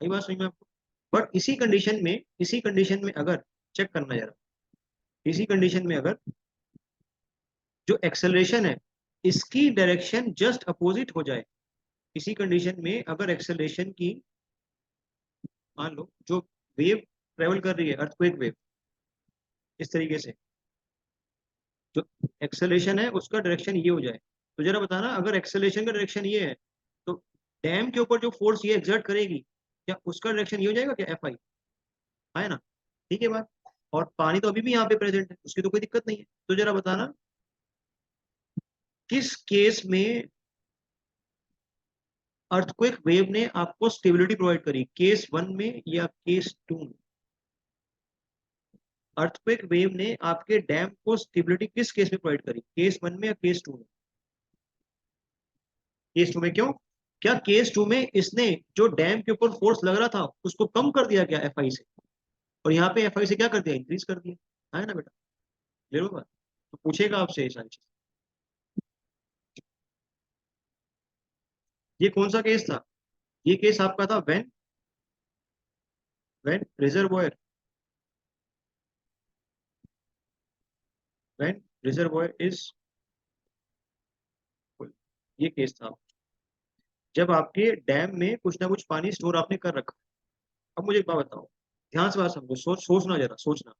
Speaker 1: यही बात समझ में आपको? बट इसी कंडीशन में अगर, चेक करना जरा, इसी कंडीशन में अगर जो एक्सेलरेशन है इसकी डायरेक्शन जस्ट अपोजिट हो जाए, इसी कंडीशन में अगर एक्सेलरेशन की, मान लो जो वेव ट्रेवल कर रही है, अर्थक्वेक वेव, इस तरीके से जो एक्सेलरेशन है उसका डायरेक्शन ये हो जाए, तो जरा बताना, अगर एक्सेलरेशन का डायरेक्शन ये है तो डैम के ऊपर जो फोर्स ये एक्सर्ट करेगी, क्या उसका डायरेक्शन ये हो जाएगा क्या, Fi? है ना, ठीक है बात। और पानी तो अभी भी यहाँ पे प्रेजेंट है, उसकी तो कोई दिक्कत नहीं है, तो जरा बताना किस केस में अर्थक्वेक वेव ने आपको स्टेबिलिटी प्रोवाइड करी, केस 1 में या केस 2 में? अर्थक्वेक वेव ने आपके डैम को स्टेबिलिटी किस केस में प्रोवाइड करी, केस 1 में या केस 2 में? केस 2 में क्यों? क्या केस 2 में इसने जो डैम के ऊपर फोर्स लग रहा था उसको कम कर दिया क्या Fi से, और यहाँ पे Fi से क्या कर दिया, इंक्रीज कर दिया, है ना बेटा? ले लो बात, तो पूछेगा आपसे ये सारी चीज। ये कौन सा केस था? ये केस आपका था when reservoir, when reservoir is full. ये केस था जब आपके डैम में कुछ ना कुछ पानी स्टोर आपने कर रखा। अब मुझे एक बात बताओ, ध्यान से बात समझो, सोचना जरा, सोचना।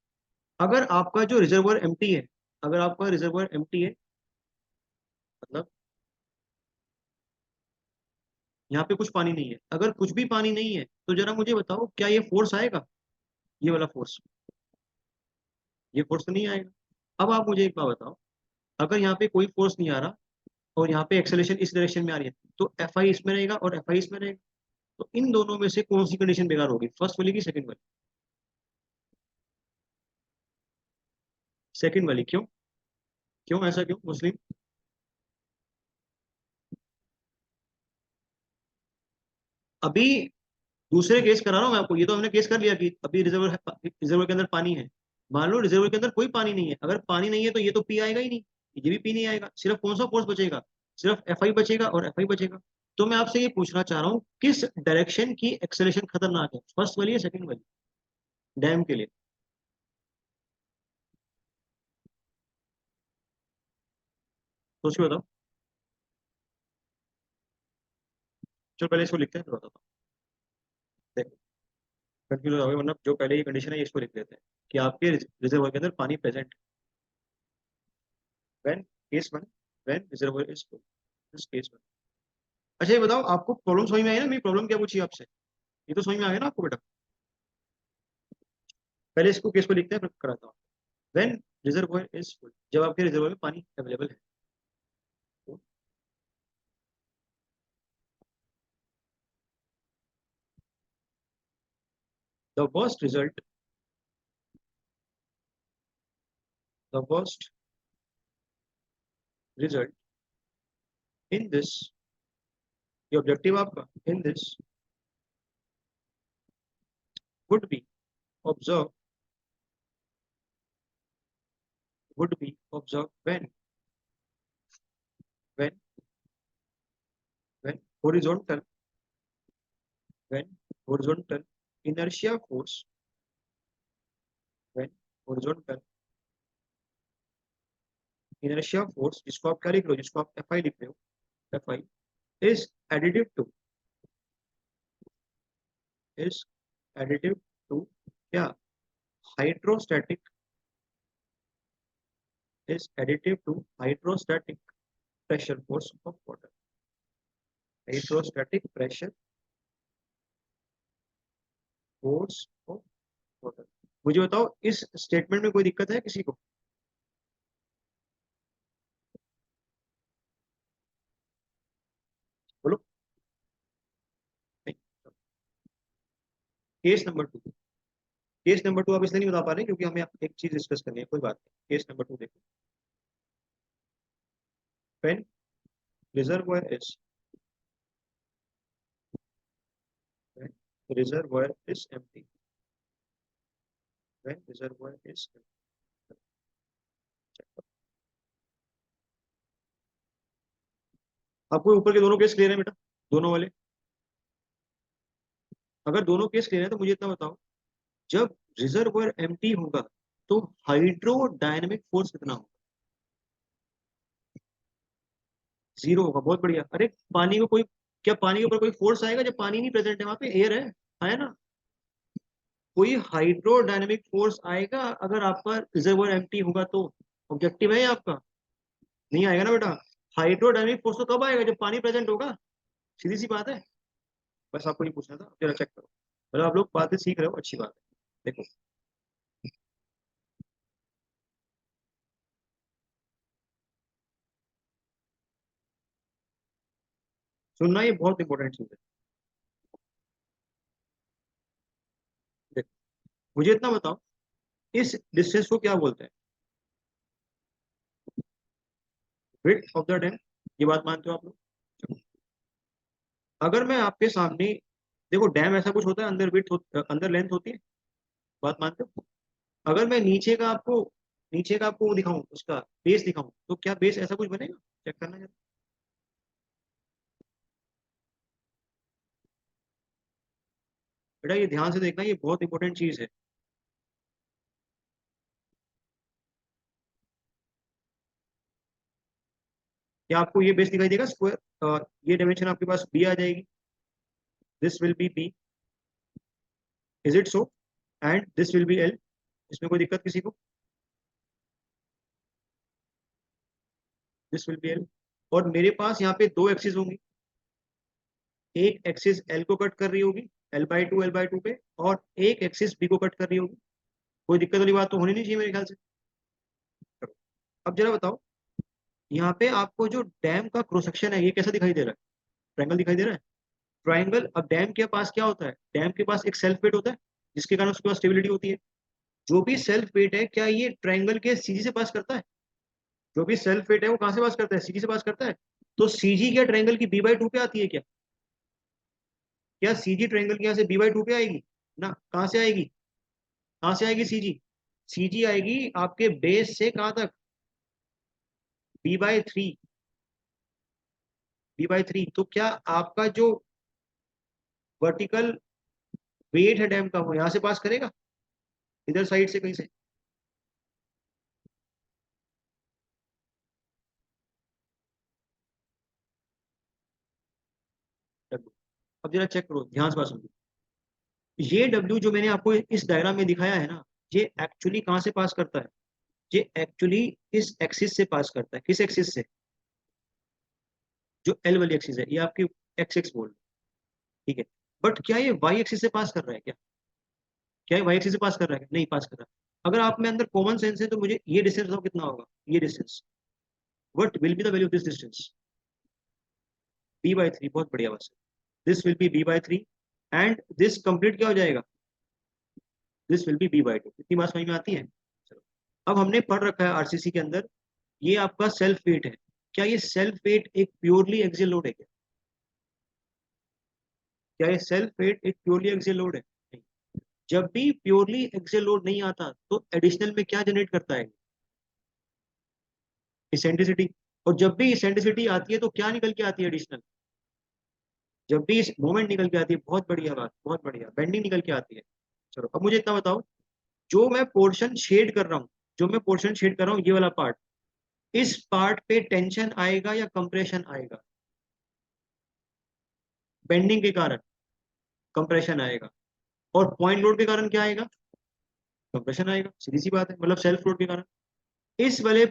Speaker 1: अगर आपका जो रिजर्वोयर एम्प्टी है, अगर आपका रिजर्वोयर एम्प्टी है, मतलब यहाँ पे कुछ पानी नहीं है, अगर कुछ भी पानी नहीं है तो जरा मुझे बताओ क्या ये फोर्स आएगा, ये वाला फोर्स? ये फोर्स तो नहीं आएगा। अब आप मुझे एक बात बताओ, अगर यहाँ पे कोई फोर्स नहीं आ रहा और यहाँ पे एक्सेलरेशन इस डायरेक्शन में आ रही है, तो Fi इसमें रहेगा और Fi इसमें रहेगा, तो इन दोनों में से कौन सी कंडीशन बेकार होगी, फर्स्ट वाली की सेकंड वाली? सेकंड वाली। क्यों? क्यों ऐसा, क्यों मुस्लिम? अभी दूसरे केस करा रहा हूँ मैं आपको, ये तो हमने केस कर लिया कि अभी रिजर्वर के अंदर पानी है। मान लो रिजर्वर के अंदर कोई पानी नहीं है, अगर पानी नहीं है तो ये तो पी आएगा ही नहीं, ये भी पी नहीं आएगा, सिर्फ कौन सा फोर्स बचेगा, सिर्फ Fi बचेगा और Fi बचेगा। तो मैं आपसे ये पूछना चाह रहा हूँ किस डायरेक्शन की एक्सेलरेशन खतरनाक है, फर्स्ट वाली या सेकंड वाली, डैम के लिए? सोच के बताओ। चलो पहले इसको लिखते हैं फिर बताता हूँ। देखो, कंफ्यूज हो जाओगे, वरना जो पहले ये कंडीशन है इसको लिख देते हैं कि आपके रिजर्वर के अंदर पानी present, when case 1, when reservoir is full, this case 1। अच्छा ये बताओ, आपको प्रॉब्लम समझ में आई ना, मेरी प्रॉब्लम क्या पूछी आपसे? ये तो समझ में आ गया ना आपको बेटा? पहले इसको केस को लिखते हैं फिर कराता हूँ। व्हेन रिजर्वोयर इज फुल, जब आपके रिजर्वोयर में पानी अवेलेबल है, तो the worst result, the worst result in this, ये ऑब्जेक्टिव आपका, in this would be observe, would be observe when when horizontal, when horizontal inertia force, when horizontal inertia force, जिसको आप क्या लिख रहे हो, जिसको आप Fi लिख रहे हो, Fi is additive to, is additive to क्या, hydrostatic, is additive to hydrostatic pressure force of water, hydrostatic pressure force of water। मुझे बताओ इस स्टेटमेंट में कोई दिक्कत है किसी को? केस नंबर टू आप इसलिए नहीं बता पा रहे क्योंकि हमें एक चीज डिस्कस करनी है, कोई बात नहीं। केस नंबर टू देखो, when reservoir is reservoir is empty, when reservoir is empty। आपको ऊपर के दोनों केस क्लियर है बेटा, दोनों वाले? अगर दोनों केस क्लियर है तो मुझे इतना बताओ, जब रिजर्वॉयर एम्प्टी होगा तो हाइड्रोडायनेमिक फोर्स कितना होगा? जीरो होगा। बहुत बढ़िया। अरे पानी को कोई, क्या पानी के ऊपर कोई फोर्स आएगा जब पानी नहीं प्रेजेंट है? वहां पे एयर है ना? कोई हाइड्रोडायनेमिक फोर्स आएगा अगर आपका रिजर्वॉयर एम्प्टी होगा तो? ऑब्जेक्टिव है ये आपका? नहीं आएगा ना बेटा। हाइड्रोडायनेमिक फोर्स तो कब आएगा? जब पानी प्रेजेंट होगा। सीधी सी बात है। बस आपको ये पूछना था, जरा चेक करो। मतलब आप लोग बातें सीख रहे हो, अच्छी बात है। देखो, सुनना ये बहुत इंपॉर्टेंट चीज है। देखो, मुझे इतना बताओ, इस डिस्टेंस को क्या बोलते हैं? Width of the dam. ये बात मानते हो आप लोग? अगर मैं आपके सामने, देखो डैम ऐसा कुछ होता है, अंदर अंदर लेंथ होती है। बात मानते हो? अगर मैं नीचे का आपको वो दिखाऊं, उसका बेस दिखाऊं, तो क्या बेस ऐसा कुछ बनेगा? चेक करना जरा। बेटा ये ध्यान से देखना, ये बहुत इंपॉर्टेंट चीज है। क्या आपको ये बेस दिखाई देगा स्क्वायर? ये डायमेंशन आपके पास बी आ जाएगी। This will be B, is it so? And this will be L. इसमें कोई दिक्कत किसी को? This will be L. और मेरे पास यहाँ पे दो एक्सिस होंगी। एक एक्सिस एल को कट कर रही होगी, एल बाई टू पे, और एक एक्सिस बी को कट कर रही होगी। कोई दिक्कत वाली बात तो होनी नहीं चाहिए मेरे ख्याल से। चलो, अब जरा बताओ, यहाँ पे आपको जो डैम का क्रॉस सेक्शन है ये कैसा दिखाई दे रहा है? ट्रायंगल दिखाई दे रहा है? ट्रायंगल। अब डैम के पास क्या होता है? डैम के पास एक सेल्फ वेट होता है, जिसके कारण उसके पास स्टेबिलिटी होती है। जो भी सेल्फ वेट है, क्या ये ट्रायंगल के सीजी से पास करता है? जो भी सेल्फ वेट है वो कहाँ से पास करता है? सीजी से पास करता है। तो सीजी क्या ट्रायंगल की बी बाई टू पे आती है क्या? क्या सीजी ट्रायंगल की यहाँ से बी बाई टू पे आएगी? ना, कहाँ से आएगी? कहाँ से आएगी सीजी? सीजी आएगी आपके बेस से कहाँ तक? B by three. B by three. तो क्या आपका जो वर्टिकल वेट है डैम का, वो यहाँ से पास करेगा, इधर साइड से कहीं से? W। अब जरा चेक करो, ध्यान से बात सुनो। ये डब्ल्यू जो मैंने आपको इस डायग्राम में दिखाया है ना, ये एक्चुअली कहाँ से पास करता है? ये एक्चुअली इस एक्सिस से पास करता है। किस एक्सिस से? जो एल वाली एक्सिस है, ये आपकी एक्स एक्स बोल, ठीक है। बट क्या ये वाई एक्सिस से पास कर रहा है क्या? क्या ये वाई एक्सिस से पास कर रहा है? नहीं पास कर रहा। अगर आप में अंदर कॉमन सेंस है तो मुझे ये डिस्टेंस बताओ कितना होगा? ये distance, what will be the value of this distance? B by three. बहुत बढ़िया बस। This will be B by three, and this complete क्या हो जाएगा? This will be B by two. इतनी बात समझ में आती है? चलो, अब हमने पढ़ रखा है आरसीसी के अंदर, ये आपका सेल्फ वेट है। क्या ये सेल्फ वेट एक प्योरली एक्सियल लोड है क्या? क्या ये सेल्फ वेट एक प्योरली एक्सियल लोड है? नहीं। जब भी प्योरली एक्सियल लोड नहीं आता तो एडिशनल में क्या जनरेट करता है? इसेंट्रिसिटी। और जब भी इसेंट्रिसिटी आती है तो क्या निकल के आती है एडिशनल? जब भी इस मोमेंट निकल के आती है, बहुत बढ़िया बात, बहुत बढ़िया, बेंडिंग निकल के आती है। चलो, अब मुझे इतना बताओ, जो मैं पोर्शन शेड कर रहा हूँ, जो मैं पोर्शन शेड कर रहा हूँ, ये वाला पार्ट, इस पार्ट पे टेंशन आएगा या कंप्रेशन आएगा? बेंडिंग के कारण कंप्रेशन आएगा। और पॉइंट लोड के कारण क्या आएगा? कंप्रेशन आएगा। सीधी सी बात है, मतलब सेल्फ लोड के कारण। इस वाले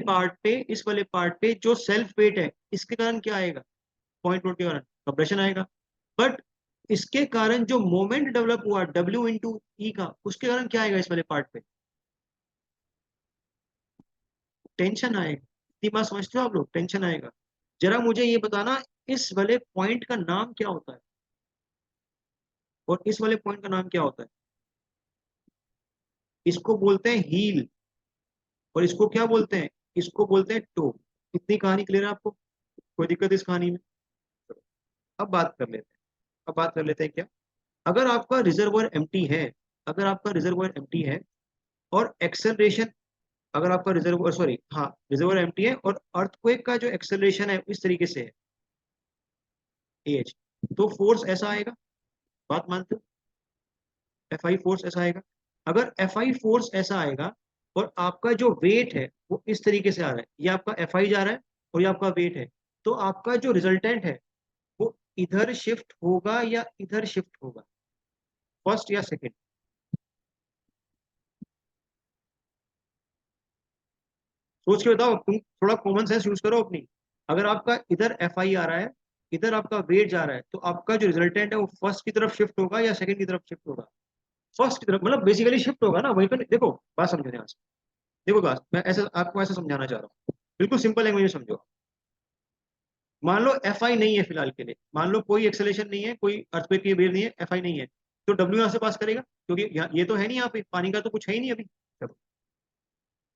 Speaker 1: पार्ट पे जो सेल्फ वेट है, इसके कारण क्या आएगा? पॉइंट लोड के कारण कंप्रेशन आएगा। बट इसके कारण जो मोमेंट डेवलप हुआ W × E का, उसके कारण क्या आएगा? इस वाले पार्ट पे टेंशन आएगा। इतनी बात समझते हो आप लोग? टेंशन आएगा। जरा मुझे ये बताना, इस वाले पॉइंट का नाम क्या होता है? और इस वाले पॉइंट का नाम क्या होता है? इसको बोलते हैं हील, और इसको क्या बोलते हैं, इसको बोलते हैं टो। इतनी कहानी क्लियर है आपको, कोई दिक्कत इस कहानी में? अब बात कर लेते हैं, अब बात कर लेते हैं क्या, अगर आपका रिजर्वोयर एम्प्टी है, अगर आपका रिजर्वोयर एम्प्टी है और एक्सेलरेशन, अगर आपका रिजर्वोयर, सॉरी हाँ, रिजर्वोयर एम्प्टी है और अर्थक्वेक का जो एक्सेलरेशन है इस तरीके से है एच, तो फोर्स ऐसा आएगा, बात मानते हो? एफ आई फोर्स ऐसा आएगा। अगर एफ आई फोर्स ऐसा आएगा और आपका जो वेट है वो इस तरीके से आ रहा है, ये आपका एफ आई जा रहा है और ये आपका वेट है, तो आपका जो रिजल्टेंट है वो इधर शिफ्ट होगा या इधर शिफ्ट होगा, फर्स्ट या सेकंड? सोच के बताओ, तुम थोड़ा कॉमन सेंस यूज करो अपनी। अगर आपका इधर एफ आई आ रहा है, इधर आपका वेट जा रहा है, तो आपका जो रिजल्टेंट है वो फर्स्ट की तरफ शिफ्ट होगा या सेकंड की तरफ शिफ्ट होगा? फर्स्ट की तरफ, मतलब बेसिकली शिफ्ट होगा ना वहीं पर। देखो बात समझो ध्यान से, देखो बात मैं ऐसे आपको ऐसे समझाना चाह रहा हूँ, बिल्कुल सिंपल लैंग्वेज में समझो। मान लो एफ आई नहीं है फिलहाल के लिए, मान लो कोई एक्सेलेरेशन नहीं है, कोई अर्थक्वेक की वेव नहीं है, एफ आई नहीं है, तो डब्ल्यू यहाँ से पास करेगा, क्योंकि ये तो है नहीं, यहाँ पे पानी का तो कुछ है ही नहीं अभी। चलो,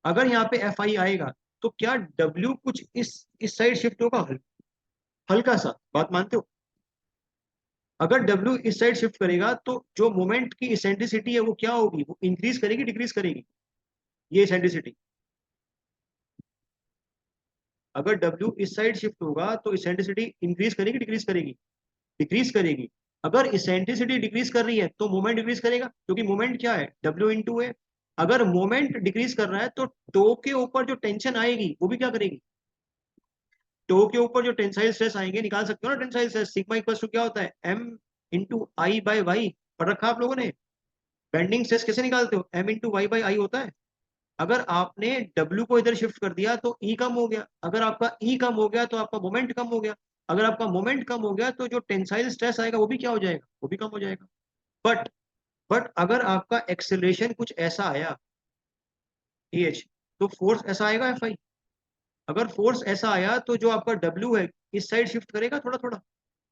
Speaker 1: अगर यहाँ पे एफ आई आएगा तो क्या डब्ल्यू कुछ इस साइड शिफ्ट होगा, हल्का सा, बात मानते हो? अगर डब्ल्यू इस साइड शिफ्ट करेगा तो जो मोमेंट की इसेंट्रिसिटी है वो क्या होगी, वो इंक्रीज करेगी डिक्रीज करेगी, ये इसेंट्रिसिटी? अगर डब्ल्यू इस साइड शिफ्ट होगा तो इसेंट्रिसिटी इंक्रीज करेगी डिक्रीज करेगी? डिक्रीज करेगी। अगर इसेंट्रिसिटी डिक्रीज कर रही है तो मोमेंट डिक्रीज करेगा, क्योंकि मोमेंट क्या है, डब्ल्यू इंटू है। अगर मोमेंट डिक्रीज कर रहा है तो टो के ऊपर जो टेंशन आएगी वो भी क्या करेगी, टो के ऊपर जो टेंसाइल स्ट्रेस आएंगे, निकाल सकते हो ना tensile stress, sigma equal to क्या होता है, M into I by Y, पढ़ रखा आप लोगों ने? बेंडिंग स्ट्रेस कैसे निकालते हो, M into Y by I होता है। अगर आपने डब्ल्यू को इधर शिफ्ट कर दिया तो ई कम हो गया, अगर आपका ई कम हो गया तो आपका मोमेंट कम हो गया, अगर आपका मोमेंट कम हो गया तो जो टेंसाइल स्ट्रेस आएगा वो भी क्या हो जाएगा, वो भी कम हो जाएगा। बट बट अगर आपका एक्सेलरेशन कुछ ऐसा आया एच, तो फोर्स ऐसा आएगा एफ आई। अगर फोर्स ऐसा आया तो जो आपका डब्ल्यू है इस साइड शिफ्ट करेगा थोड़ा थोड़ा,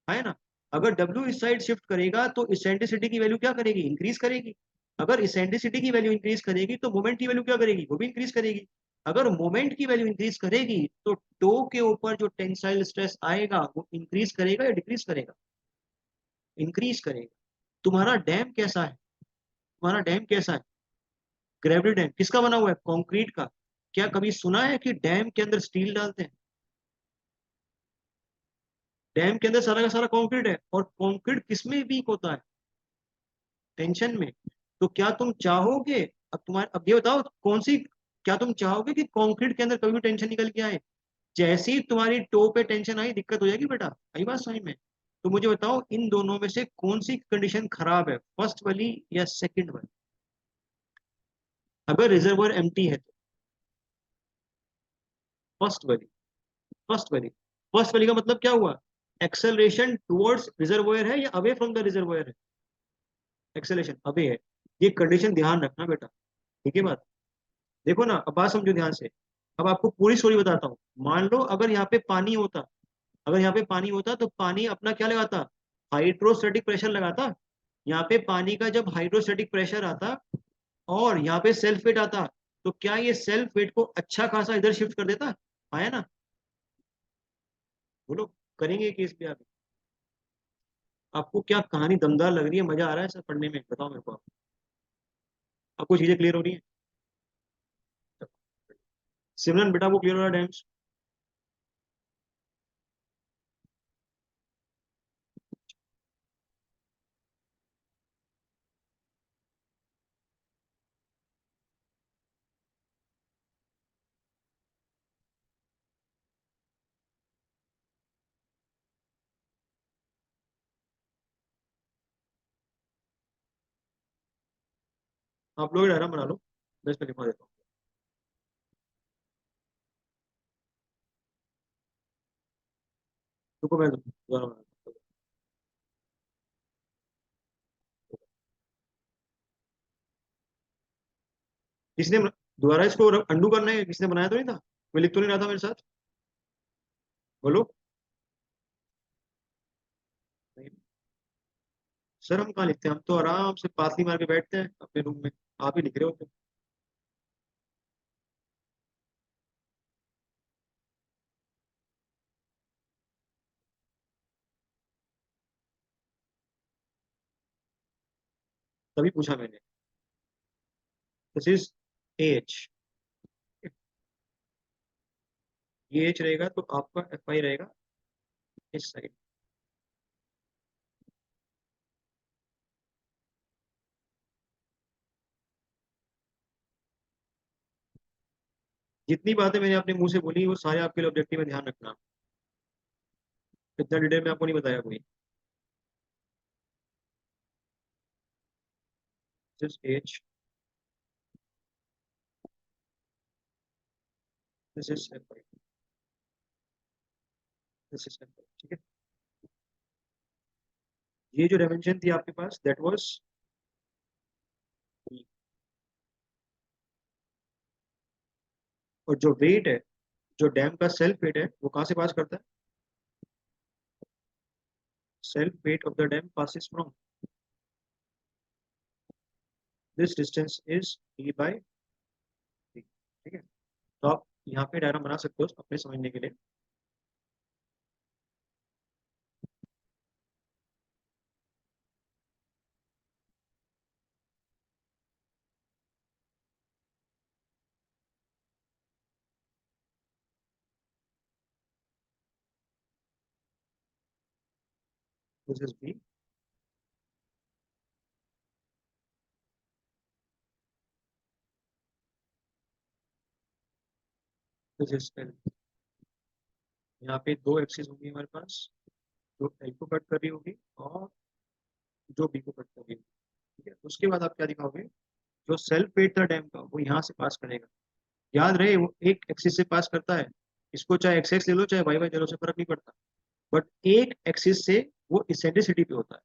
Speaker 1: है ना? अगर डब्ल्यू इस साइड शिफ्ट करेगा तो इसेंट्रिसिटी की वैल्यू क्या करेगी, इंक्रीज करेगी। अगर इसेंट्रिसिटी की वैल्यू इंक्रीज करेगी तो मोमेंट की वैल्यू क्या करेगी, वो भी इंक्रीज करेगी। अगर मोमेंट की वैल्यू इंक्रीज करेगी तो टो के ऊपर जो टेंसाइल स्ट्रेस आएगा वो इंक्रीज करेगा या डिक्रीज करेगा, इंक्रीज करेगा। तुम्हारा डैम कैसा है, तुम्हारा डैम कैसा है, ग्रेविटी डैम किसका बना हुआ है, कंक्रीट का। क्या कभी सुना है कि डैम के अंदर स्टील डालते हैं? डैम के अंदर सारा का सारा कंक्रीट है, और कंक्रीट किस में वीक होता है, टेंशन में। तो क्या तुम चाहोगे, अब तुम्हारे, अब ये बताओ कौन सी, क्या तुम चाहोगे कि कंक्रीट के अंदर कभी भी टेंशन निकल के आए? जैसे ही तुम्हारी टो पे टेंशन आई दिक्कत हो जाएगी बेटा, आई बात समझ में? तो मुझे बताओ इन दोनों में से कौन सी कंडीशन खराब है, फर्स्ट वाली या सेकंड वाली? अगर रिजर्वर एम्प्टी है तो फर्स्ट वाली, फर्स्ट वाली। फर्स्ट वाली का मतलब क्या हुआ, एक्सेलरेशन टुवर्ड्स रिजर्वोयर है या अवे फ्रॉम द रिजर्वोयर है? एक्सेलरेशन अवे है, ये कंडीशन ध्यान रखना बेटा, ठीक है बात? देखो ना, अब बात समझो ध्यान से। अब आपको पूरी स्टोरी बताता हूँ। मान लो अगर यहाँ पे पानी होता, अगर यहाँ पे पानी होता तो पानी अपना क्या लगाता, हाइड्रोस्टैटिक प्रेशर लगाता। यहाँ पे पानी का जब हाइड्रोस्टैटिक प्रेशर आता और यहाँ पे सेल्फ वेट आता, तो क्या ये सेल्फ वेट को अच्छा खासा इधर शिफ्ट कर देता, आया ना? बोलो, करेंगे केस पे आगे? आपको क्या कहानी दमदार लग रही है, मजा आ रहा है सर पढ़ने में, बताओ मेरे को आप। आपको चीजें क्लियर हो रही है? सिमरन बेटा को क्लियर हो रहा है डैम्स? आप लोग डायग्राम बना लो, मैं इसमें लिखवा देता हूँ। रुको मैं दोबारा बना, किसने दोबारा इसको अंडू करना है, किसने बनाया तो नहीं था? मैं लिख तो नहीं रहा था मेरे साथ? बोलो। नहीं, सर हम कहाँ लिखते हैं, हम तो आराम से पातली मार के बैठते हैं अपने रूम में, आप ही लिख रहे होते हैं। तभी पूछा मैंने। दिस इज एच, ये एच रहेगा तो आपका एफ आई रहेगा इस साइड। जितनी बातें मैंने अपने मुंह से बोली वो सारे आपके लिए ऑब्जेक्टिव में ध्यान रखना। इतना डिटेल में आपको नहीं बताया कोई। This H, this is F I, this is F I, ठीक है। ये जो डायमेंशन थी आपके पास दैट वाज, और जो वेट है, जो डैम का सेल्फ वेट है वो कहाँ से पास करता है? Self weight of the dam passes from this distance is d by d, ठीक है। तो आप यहाँ पे डायग्राम बना सकते हो अपने समझने के लिए। This is b, this is l। यहाँ पे दो एक्सिस होंगी हमारे पास, जो l को कट कर रही होगी और जो b को कट कर रही होगी, ठीक है। उसके बाद आप क्या दिखाओगे, जो सेल्फ वेट था डैम का वो यहाँ से पास करेगा। याद रहे वो एक एक्सिस से पास करता है, इसको चाहे एक्स एक्स ले लो चाहे वाई वाई ले लो, से फर्क नहीं पड़ता, बट एक एक्सिस से वो इसेंट्रिसिटी पे होता है।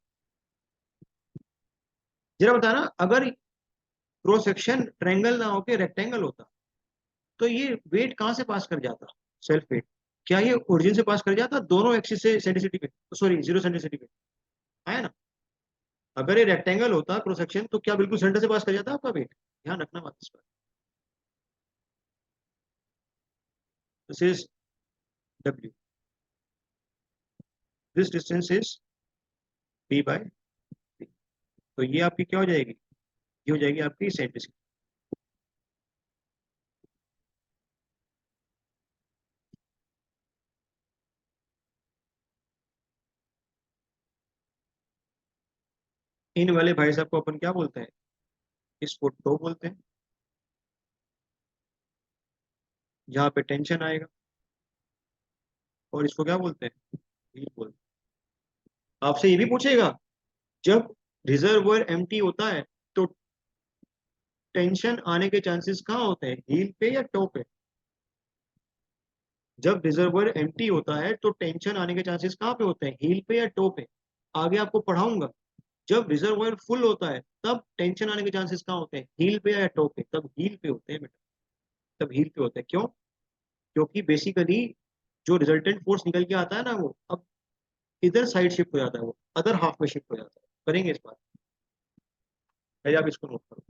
Speaker 1: जरा बता ना, अगर क्रॉस सेक्शन ट्रायंगल ना होके रेक्टेंगल होता तो ये वेट कहाँ से पास कर जाता? सेल्फ वेट क्या ये ओरिजिन से पास कर जाता दोनों एक्सिस से सेंट्रिसिटी पे, सॉरी जीरो सेंट्रिसिटी पे, आया ना। अगर ये रेक्टेंगल होता क्रॉस सेक्शन तो क्या बिल्कुल सेंटर से पास कर जाता आपका वेट? ध्यान रखना बात इस पर। This is W, this distance is B by D. तो ये आपकी क्या हो जाएगी, ये हो जाएगी आपकी सेंट्रिसिटी। इन वाले भाई साहब को अपन क्या बोलते हैं, इसको टो बोलते हैं। यहाँ पे टेंशन आएगा, और इसको क्या बोलते हैं, हीट बोलते हैं। आपसे ये भी पूछेगा, जब रिजर्वोयर एम्प्टी होता है तो टेंशन आने के चांसेस कहाँ होते हैं, हील पे या टो पे? जब रिजर्वोयर एम्प्टी होता है तो टेंशन आने के चांसेस कहाँ पे होते हैं, हील पे या टो पे? आगे आपको पढ़ाऊंगा। जब रिजर्वोयर फुल होता है तब टेंशन आने के चांसेस कहाँ होते हैं, हील पे या टो पे? तब हील पे होते हैं बेटा, तब हील पे होते हैं। क्यों? क्योंकि बेसिकली जो रिजल्टेंट फोर्स निकल के आता है ना वो अब इधर साइड शिफ्ट हो जाता है, वो अदर हाफ में शिफ्ट हो जाता है। करेंगे इस बात, पहले आप इसको नोट करो।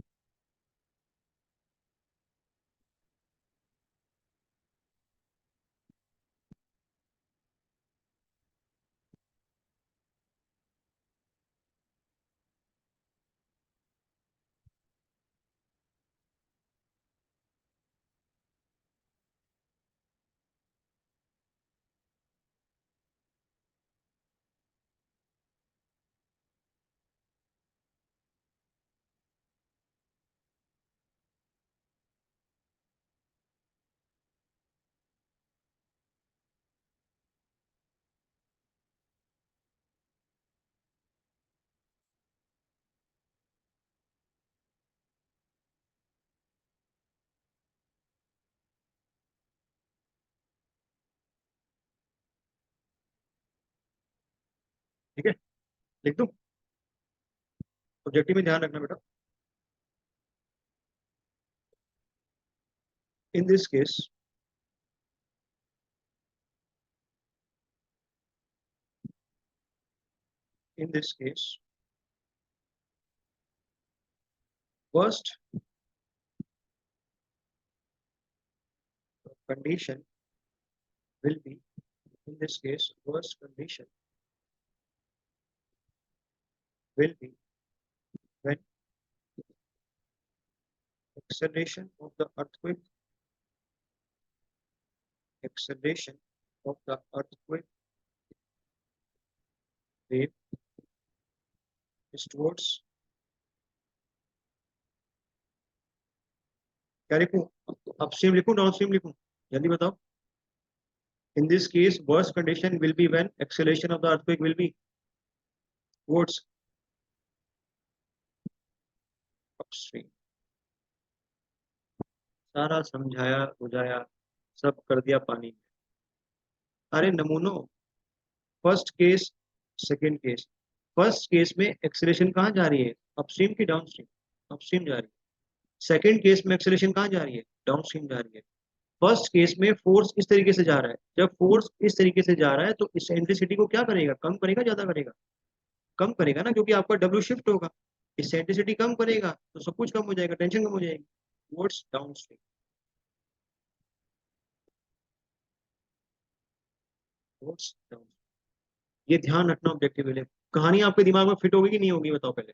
Speaker 1: ठीक है, लिख दूं? ऑब्जेक्टिव में ध्यान रखना बेटा। In this case, in this case worst condition will be, in this case worst condition will be when acceleration of the earthquake, acceleration of the earthquake wave is towards, क्या लिखूं, अपस्ट्रीम लिखूं downstream लिखूं, जल्दी बताओ. In this case, worst condition will be when acceleration of the earthquake will be towards upstream. सारा समझाया बुझाया सब कर दिया पानी में. अरे नमूनों, first case, second case. First case में एक्सेलरेशन कहाँ जा रही है, अपस्ट्रीम की डाउनस्ट्रीम, अपस्ट्रीम जा रही है. सेकंड केस में एक्सेलरेशन कहाँ जा रही है, डाउनस्ट्रीम जा रही है. फर्स्ट केस में फोर्स इस तरीके से जा रहा है, जब फोर्स इस तरीके से जा रहा है तो इसेंट्रिसिटी को क्या करेगा, कम करेगा ज्यादा करेगा, कम करेगा ना, क्योंकि आपका डब्ल्यू शिफ्ट होगा. इसेंट्रिसिटी कम करेगा तो सब कुछ कम हो जाएगा, टेंशन कम हो जाएगी. Towards downstream, towards down. ये ध्यान रखना ऑब्जेक्टिव है. कहानी आपके दिमाग में फिट होगी कि नहीं होगी, बताओ पहले.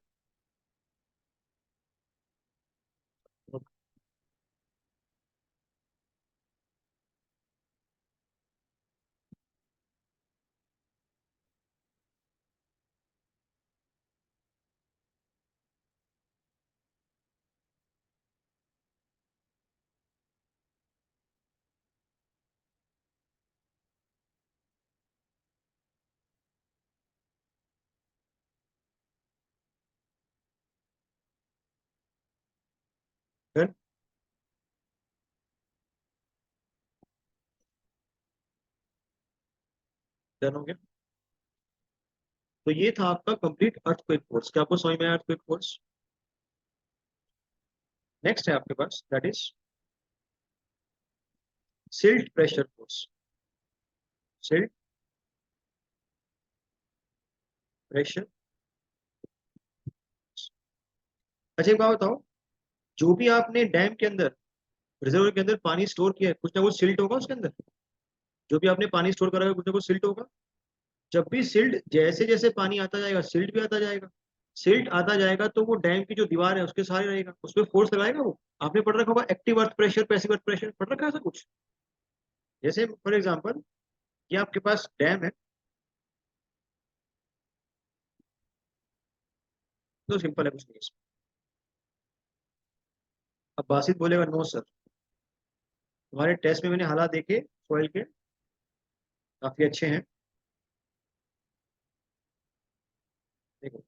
Speaker 1: फिर डन हो गया. तो ये था आपका कंप्लीट अर्थक्वेक फोर्स. क्या आपको समझ में आया अर्थक्वेक फोर्स? नेक्स्ट है आपके पास, that is silt pressure force. Silt pressure. अच्छा एक बात बताओ, जो भी आपने डैम के अंदर, रिजर्वर के अंदर पानी स्टोर किया है, कुछ ना कुछ सिल्ट होगा उसके अंदर. जो भी आपने पानी स्टोर करा है कुछ ना कुछ सिल्ट होगा. जब भी सिल्ट, जैसे जैसे पानी आता जाएगा सिल्ट भी आता जाएगा. सिल्ट आता जाएगा तो वो डैम की जो दीवार है उसके सहारे रहेगा, उस पर फोर्स लगाएगा वो. आपने पढ़ रखा होगा active earth pressure, passive earth pressure, पढ़ रखा है ऐसा कुछ. जैसे फॉर एग्जाम्पल, ये आपके पास डैम है, तो सिंपल है, कुछ नहीं है. अब बासित बोलेगा नो सर, तुम्हारे टेस्ट में मैंने हालात देखे सॉइल के, काफी अच्छे हैं. देखो,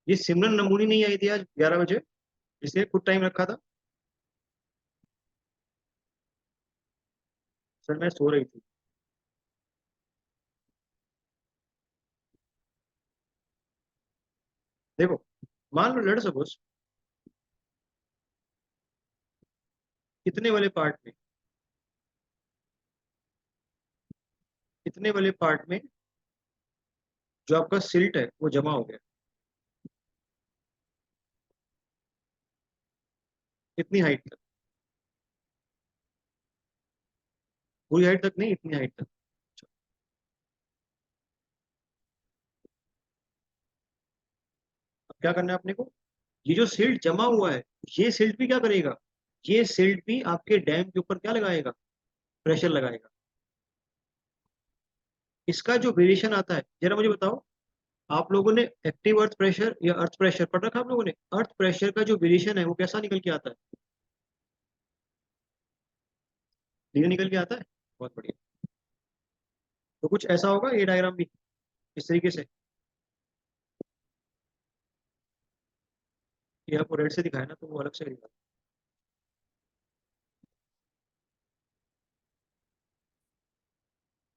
Speaker 1: ये सिमरन नमूनी नहीं आई थी आज 11 बजे, इसलिए कुछ टाइम रखा था. सर मैं सो रही थी. देखो, मान लो लेट सपोज, इतने वाले पार्ट में, इतने वाले पार्ट में जो आपका सिल्ट है वो जमा हो गया. इतनी हाइट तक, पूरी हाइट तक नहीं, इतनी हाइट तक. अब क्या करना है अपने को, ये जो सिल्ट जमा हुआ है, ये सिल्ट भी क्या करेगा, ये सिल्ट भी आपके डैम के ऊपर क्या लगाएगा, प्रेशर लगाएगा. इसका जो वेरिएशन आता है, जरा मुझे बताओ, आप लोगों ने एक्टिव अर्थ प्रेशर या अर्थ प्रेशर पढ़ रखा आप लोगों ने. अर्थ प्रेशर का जो वेरिएशन है वो कैसा निकल के आता है, धीरे निकल के आता है. बहुत बढ़िया. तो कुछ ऐसा होगा ये डायग्राम भी इस तरीके से. ये आपको रेड से दिखाया ना, तो वो अलग से दिखा,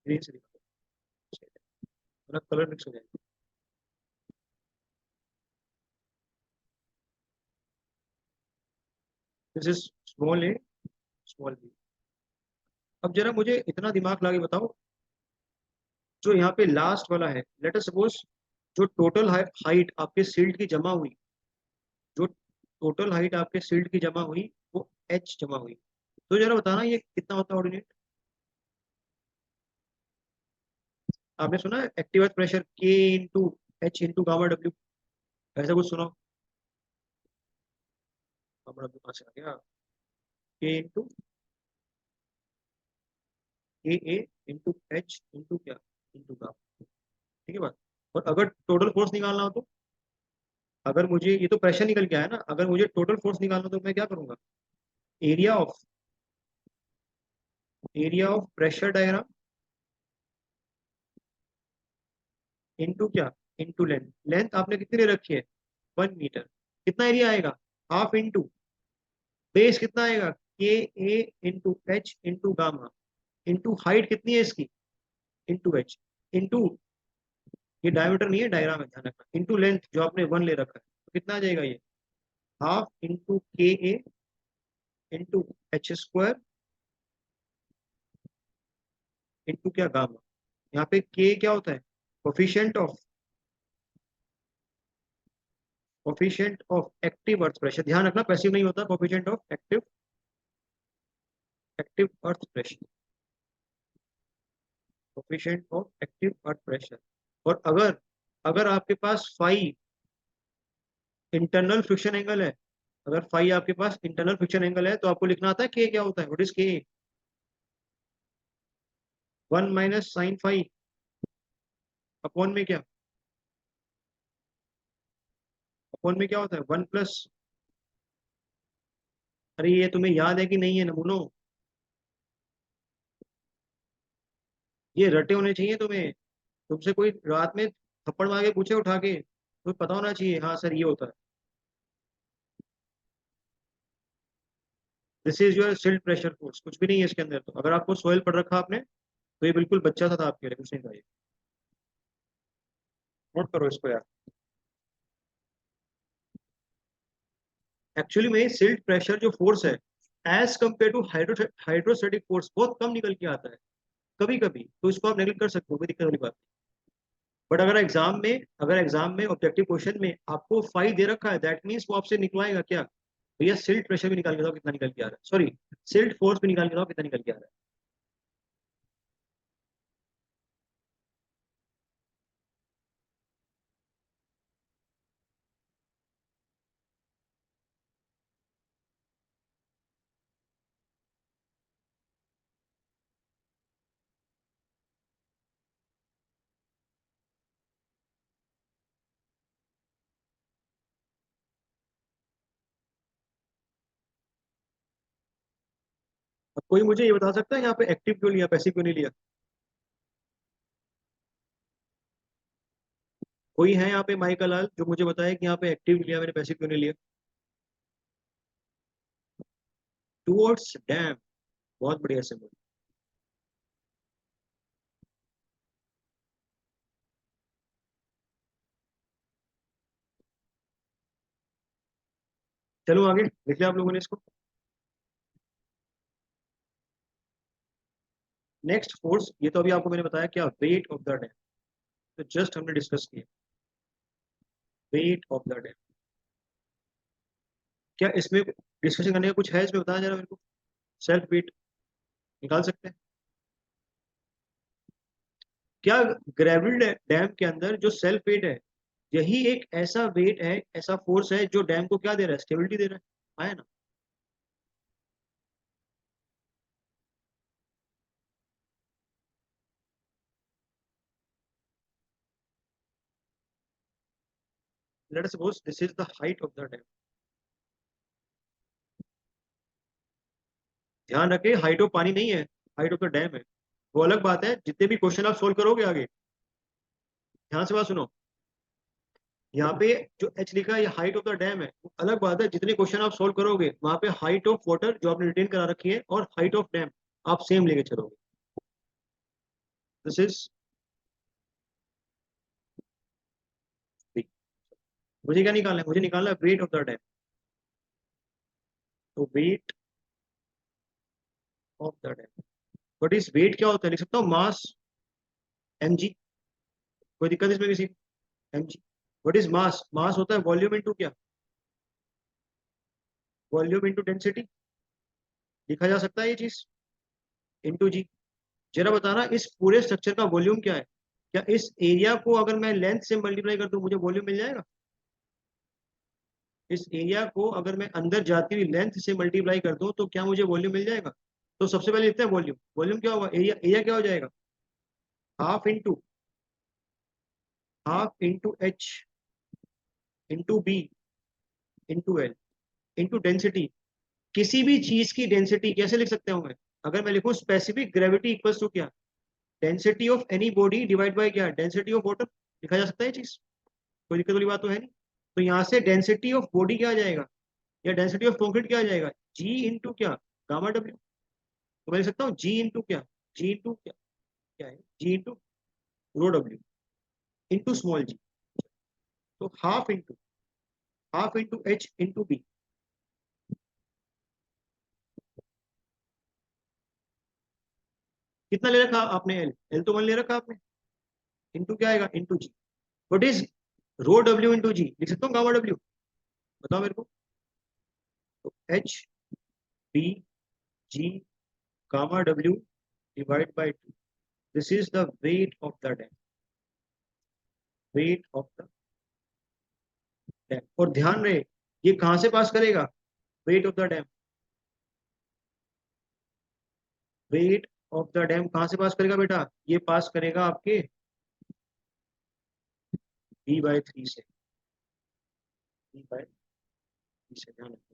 Speaker 1: ग्रीन से दिखा, अलग कलर मिक्स हो जाएगा. This is small A, small B. अब जरा मुझे इतना दिमाग लगा के बताओ, जो यहाँ पे लास्ट वाला है, लेट अस सपोज, जो टोटल हाइट आपके सिल्ट की जमा हुई, जो टोटल हाइट आपके सिल्ट की जमा हुई वो एच जमा हुई. तो जरा बताना ये कितना होता है ऑर्डिनेट. आपने सुना है एक्टिव अर्थ प्रेशर के into H into gamma W, ऐसा कुछ सुना हो? बड़ा कहाँ से आ गया, के इंटू ए इंटू एच इंटू क्या, इंटू का, ठीक है बात। और अगर टोटल फोर्स निकालना हो तो, अगर मुझे ये तो प्रेशर निकल के आया ना, अगर मुझे टोटल फोर्स निकालना हो तो मैं क्या करूंगा, area of pressure diagram into क्या, इंटू लेंथ। लेंथ आपने कितनी दे रखी है, 1 मीटर। कितना एरिया आएगा, हाफ इंटू बेस कितना आएगा, K A into H into gamma into height कितनी है इसकी, इंटू एच इंटू, ये डायमीटर नहीं है डायग्राम है, ध्यान रखना, इंटू लेंथ जो आपने 1 ले रखा है, तो कितना आ जाएगा ये, हाफ इंटू के A into H square into क्या, गामा। यहाँ पे के क्या होता है, coefficient of active earth pressure, ध्यान रखना पैसिव नहीं होता, coefficient of active earth pressure, coefficient of active earth pressure. और अगर अगर आपके पास फाई इंटरनल फ्रिक्शन एंगल है, अगर फाई आपके पास इंटरनल फ्रिक्शन एंगल है, तो आपको लिखना आता है के क्या होता है, व्हाट इज के, 1 - sin फाई अपॉन में क्या, अपॉन में क्या होता है, 1 प्लस, अरे ये तुम्हें याद है कि नहीं है नमूनो, ये रटे होने चाहिए तुम्हें, तुमसे कोई रात में थप्पड़ मार के पूछे उठा के, तो पता होना चाहिए, हाँ सर ये होता है। This is your silt pressure force, कुछ भी नहीं है इसके अंदर। तो अगर आपको सोयल पढ़ रखा आपने, तो ये बिल्कुल बच्चा सा था आपके लिए, कुछ नहीं था ये, नोट करो इसको यार। एक्चुअली में सिल्ट प्रेशर जो फोर्स है, as compared to hydrostatic force बहुत कम निकल के आता है कभी कभी, तो इसको आप नेगलेक्ट कर सकते हो, कोई दिक्कत वाली बात नहीं। बट अगर एग्जाम में ऑब्जेक्टिव क्वेश्चन में आपको फाइव दे रखा है, दैट मीन्स वो आपसे निकलवाएगा क्या, भैया सिल्ट प्रेशर भी निकाल के दो कितना निकल के आ रहा है, सॉरी सिल्ट फोर्स भी निकाल के दो कितना निकल के आ रहा है। अब कोई मुझे ये बता सकता है यहाँ पे एक्टिव क्यों लिया, पैसिव क्यों नहीं लिया, कोई है यहाँ पे माइकल लाल जो मुझे बताए कि यहाँ पे एक्टिव लिया मैंने, पैसिव क्यों नहीं लिया। टूवर्ड्स डैम, बहुत बढ़िया सिंबल। चलो आगे लिख लिया आप लोगों ने इसको। नेक्स्ट फोर्स, ये तो अभी आपको मैंने बताया क्या, वेट ऑफ द डैम, तो जस्ट हमने डिस्कस किया वेट ऑफ द डैम। क्या इसमें डिस्कशन करने का कुछ है, इसमें बताया जरा मेरे को, सेल्फ वेट निकाल सकते हैं क्या, ग्रेविटी डैम के अंदर जो सेल्फ वेट है, यही एक ऐसा वेट है, ऐसा फोर्स है जो डैम को क्या दे रहा है, स्टेबिलिटी दे रहा है, आया ना। Let us suppose this is the height of the dam, ध्यान रखे हाइट ऑफ पानी नहीं है, हाइट ऑफ द डैम है। वो अलग बात है, जितने भी क्वेश्चन आप सोल्व करोगे आगे, ध्यान से बात सुनो, यहाँ पे जो एच लिखा है ये हाइट ऑफ द डैम है, वो अलग बात है, जितने क्वेश्चन आप सोल्व करोगे वहां पे हाइट ऑफ वाटर जो आपने रिटेन करा रखी है और हाइट ऑफ डैम आप सेम लेके चलोगे। दिस इज, मुझे क्या निकालना है, मुझे निकालना है वेट ऑफ द डैम, तो wait of the dam, but इस वेट क्या होता है, लिख सकता हूँ मास, एम जी, कोई दिक्कत इसमें किसी, M G. What is mass, mass होता है वॉल्यूम इंटू क्या, वॉल्यूम इंटू डेंसिटी, लिखा जा सकता है ये चीज, इंटू जी। जरा बताना इस पूरे स्ट्रक्चर का वॉल्यूम क्या है, क्या इस एरिया को अगर मैं लेंथ से मल्टीप्लाई कर दूं मुझे वॉल्यूम मिल जाएगा, इस एरिया को अगर मैं अंदर जाती हुई लेंथ से मल्टीप्लाई कर दूं तो क्या मुझे वॉल्यूम मिल जाएगा? तो सबसे पहले लिखते हैं वॉल्यूम। वॉल्यूम क्या होगा? एरिया। एरिया क्या हो जाएगा? Half into H into B into L into density. किसी भी चीज की डेंसिटी कैसे लिख सकते हो मैं? अगर मैं लिखूं स्पेसिफिक ग्रेविटी इक्वल्स टू क्या? Density of any body divide by क्या? Density of water. लिखा जा सकता है ये चीज, कोई दिक्कत वाली बात तो है नहीं। तो यहाँ से डेंसिटी ऑफ बॉडी क्या आ जाएगा, या डेंसिटी ऑफ कॉन्क्रीट क्या आ जाएगा? जी इंटू क्या? Gamma W. तो मैं लिख सकता हूँ जी इंटू क्या? जी इंटू क्या? क्या है? G into rho W into small G. तो half into H into B. कितना ले रखा आपने? एल। एल तो 1 ले रखा आपने। इंटू क्या आएगा? Into G. What is rho W into G? लिख सकता हूँ गामा डब्ल्यू? बताओ मेरे को। तो H B G gamma W divide by two. This is the weight of the dam. Weight of the dam. और ध्यान रहे, ये कहां से पास करेगा? Weight of the dam. Weight of the dam कहां से पास करेगा बेटा? ये पास करेगा आपके B/3 से। B/3 से, ध्यान रखना।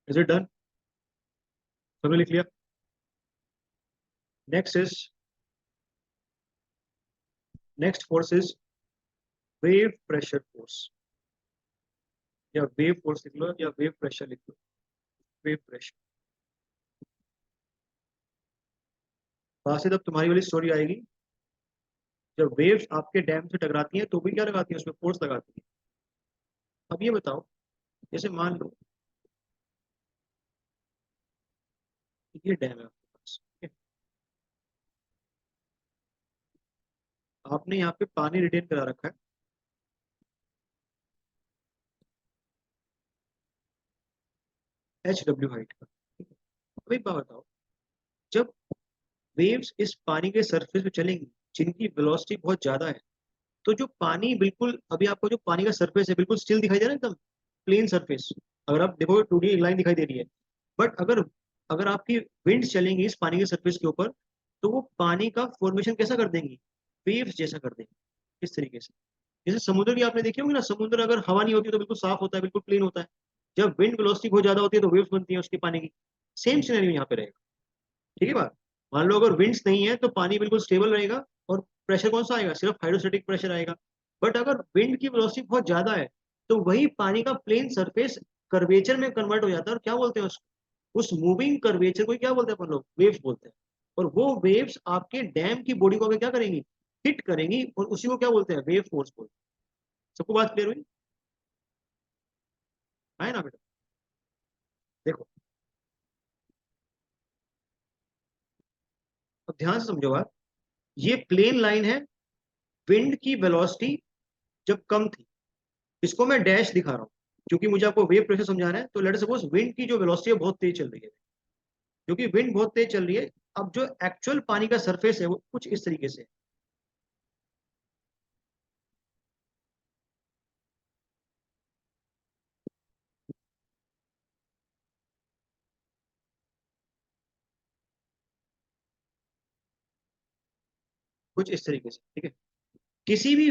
Speaker 1: Is it done? सबने लिख लिया? Next is next force is wave pressure force, या वेव फोर्स लिख लो या वेव प्रेशर लिख लो। Wave pressure. वहां से तब तुम्हारी वाली स्टोरी आएगी, जब वेव्स आपके डैम से टकराती हैं तो भी क्या लगाती हैं? उसमें फोर्स लगाती है। अब ये बताओ, जैसे मान लो कि ये डैम है आपके पास, ठीक है? आपने यहाँ पे पानी रिटेन करा रखा है HW हाइट का, ठीक है? अब एक बात बताओ, जब वेव्स इस पानी के सरफेस पे चलेंगी जिनकी वेलोसिटी बहुत ज्यादा है, तो जो पानी बिल्कुल अभी आपको जो पानी का सरफेस है बिल्कुल स्टिल दिखाई दे रहा है, एकदम प्लेन सरफेस। अगर आप देखोगे 2D लाइन दिखाई दे रही है। बट अगर अगर आपकी विंड्स चलेंगी इस पानी के सरफेस के ऊपर, तो वो पानी का फॉर्मेशन कैसा कर देंगी? वेव्स जैसा कर देंगी। इस तरीके से, जैसे समुद्र की आपने देखी होगी ना, समुद्र अगर हवा नहीं होती तो बिल्कुल साफ होता है, बिल्कुल क्लीन होता है। जब विंड वेलोसिटी बहुत ज्यादा होती है तो वेव्स बनती है उसके पानी की। सेम सिनेरियो यहाँ पे रहेगा, ठीक है बात? मान लो अगर विंड्स नहीं है तो पानी बिल्कुल स्टेबल रहेगा, और प्रेशर कौन सा आएगा? सिर्फ हाइड्रोस्टेटिक प्रेशर आएगा। बट अगर विंड की वेलोसिटी बहुत ज्यादा है तो वही पानी का प्लेन सरफेस कर्वेचर में कन्वर्ट हो जाता है, और क्या बोलते हैं उसको? उस मूविंग कर्वेचर को क्या बोलते हैं अपन लोग? वेव्स बोलते हैं। और वो वेव्स आपके डैम की बॉडी को आगे क्या करेंगी? हिट करेंगी, और उसी को क्या बोलते हैं? वेव फोर्स बोलते हैं। सबको बात क्लियर हुई? है ना बेटा? देखो, अब ध्यान से समझो बात। ये प्लेन लाइन है विंड की वेलोसिटी जब कम थी। इसको मैं डैश दिखा रहा हूँ क्योंकि मुझे आपको वेव प्रेशर समझाना है। तो लेट सपोज विंड की जो वेलोसिटी है बहुत तेज चल रही है, क्योंकि विंड बहुत तेज चल रही है। अब जो एक्चुअल पानी का सरफेस है वो कुछ इस तरीके से है। कुछ इस तरीके से, ठीक है? किसी भी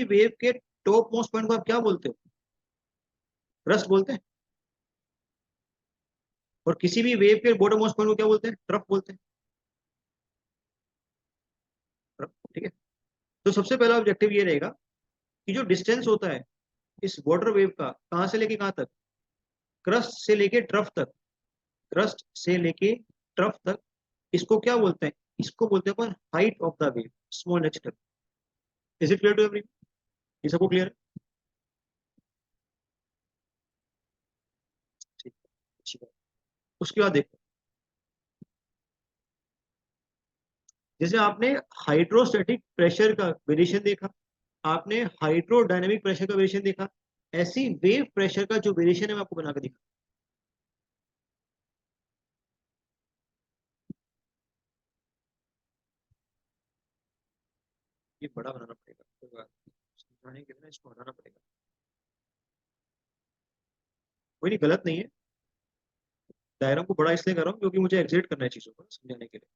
Speaker 1: वेव के टॉप मोस्ट पॉइंट को आप क्या बोलते हो? क्रस्ट बोलते हैं। और किसी भी वेव के बॉटम मोस्ट पॉइंट को क्या बोलते हैं? ट्रफ बोलते हैं। ट्रफ, ठीक है? तो सबसे पहला ऑब्जेक्टिव ये रहेगा कि जो डिस्टेंस होता है इस वाटर वेव का, कहां से लेके कहां तक? क्रस्ट से लेके ट्रफ तक, क्रस्ट से लेके ट्रफ तक, इसको क्या बोलते हैं? इसको बोलते हैं अपन height of the wave, small H W. Is it clear to everyone? ये सबको क्लियर है? ठीक है, अच्छी बात। उसके बाद देखो, जैसे आपने हाइड्रोस्टैटिक प्रेशर का वेरिएशन देखा, आपने हाइड्रोडायनेमिक प्रेशर का वेरिएशन देखा, ऐसी वेव प्रेशर का जो वेरिएशन है मैं आपको बना के दिखा। ये बड़ा बनाना पड़ेगा, कोई बात नहीं, समझाने के लिए ना इसको हटाना पड़ेगा। कोई नहीं, गलत नहीं है। डायग्राम को बड़ा इसलिए कर रहा हूँ क्योंकि मुझे एग्जिट करना है चीजों को समझाने के लिए।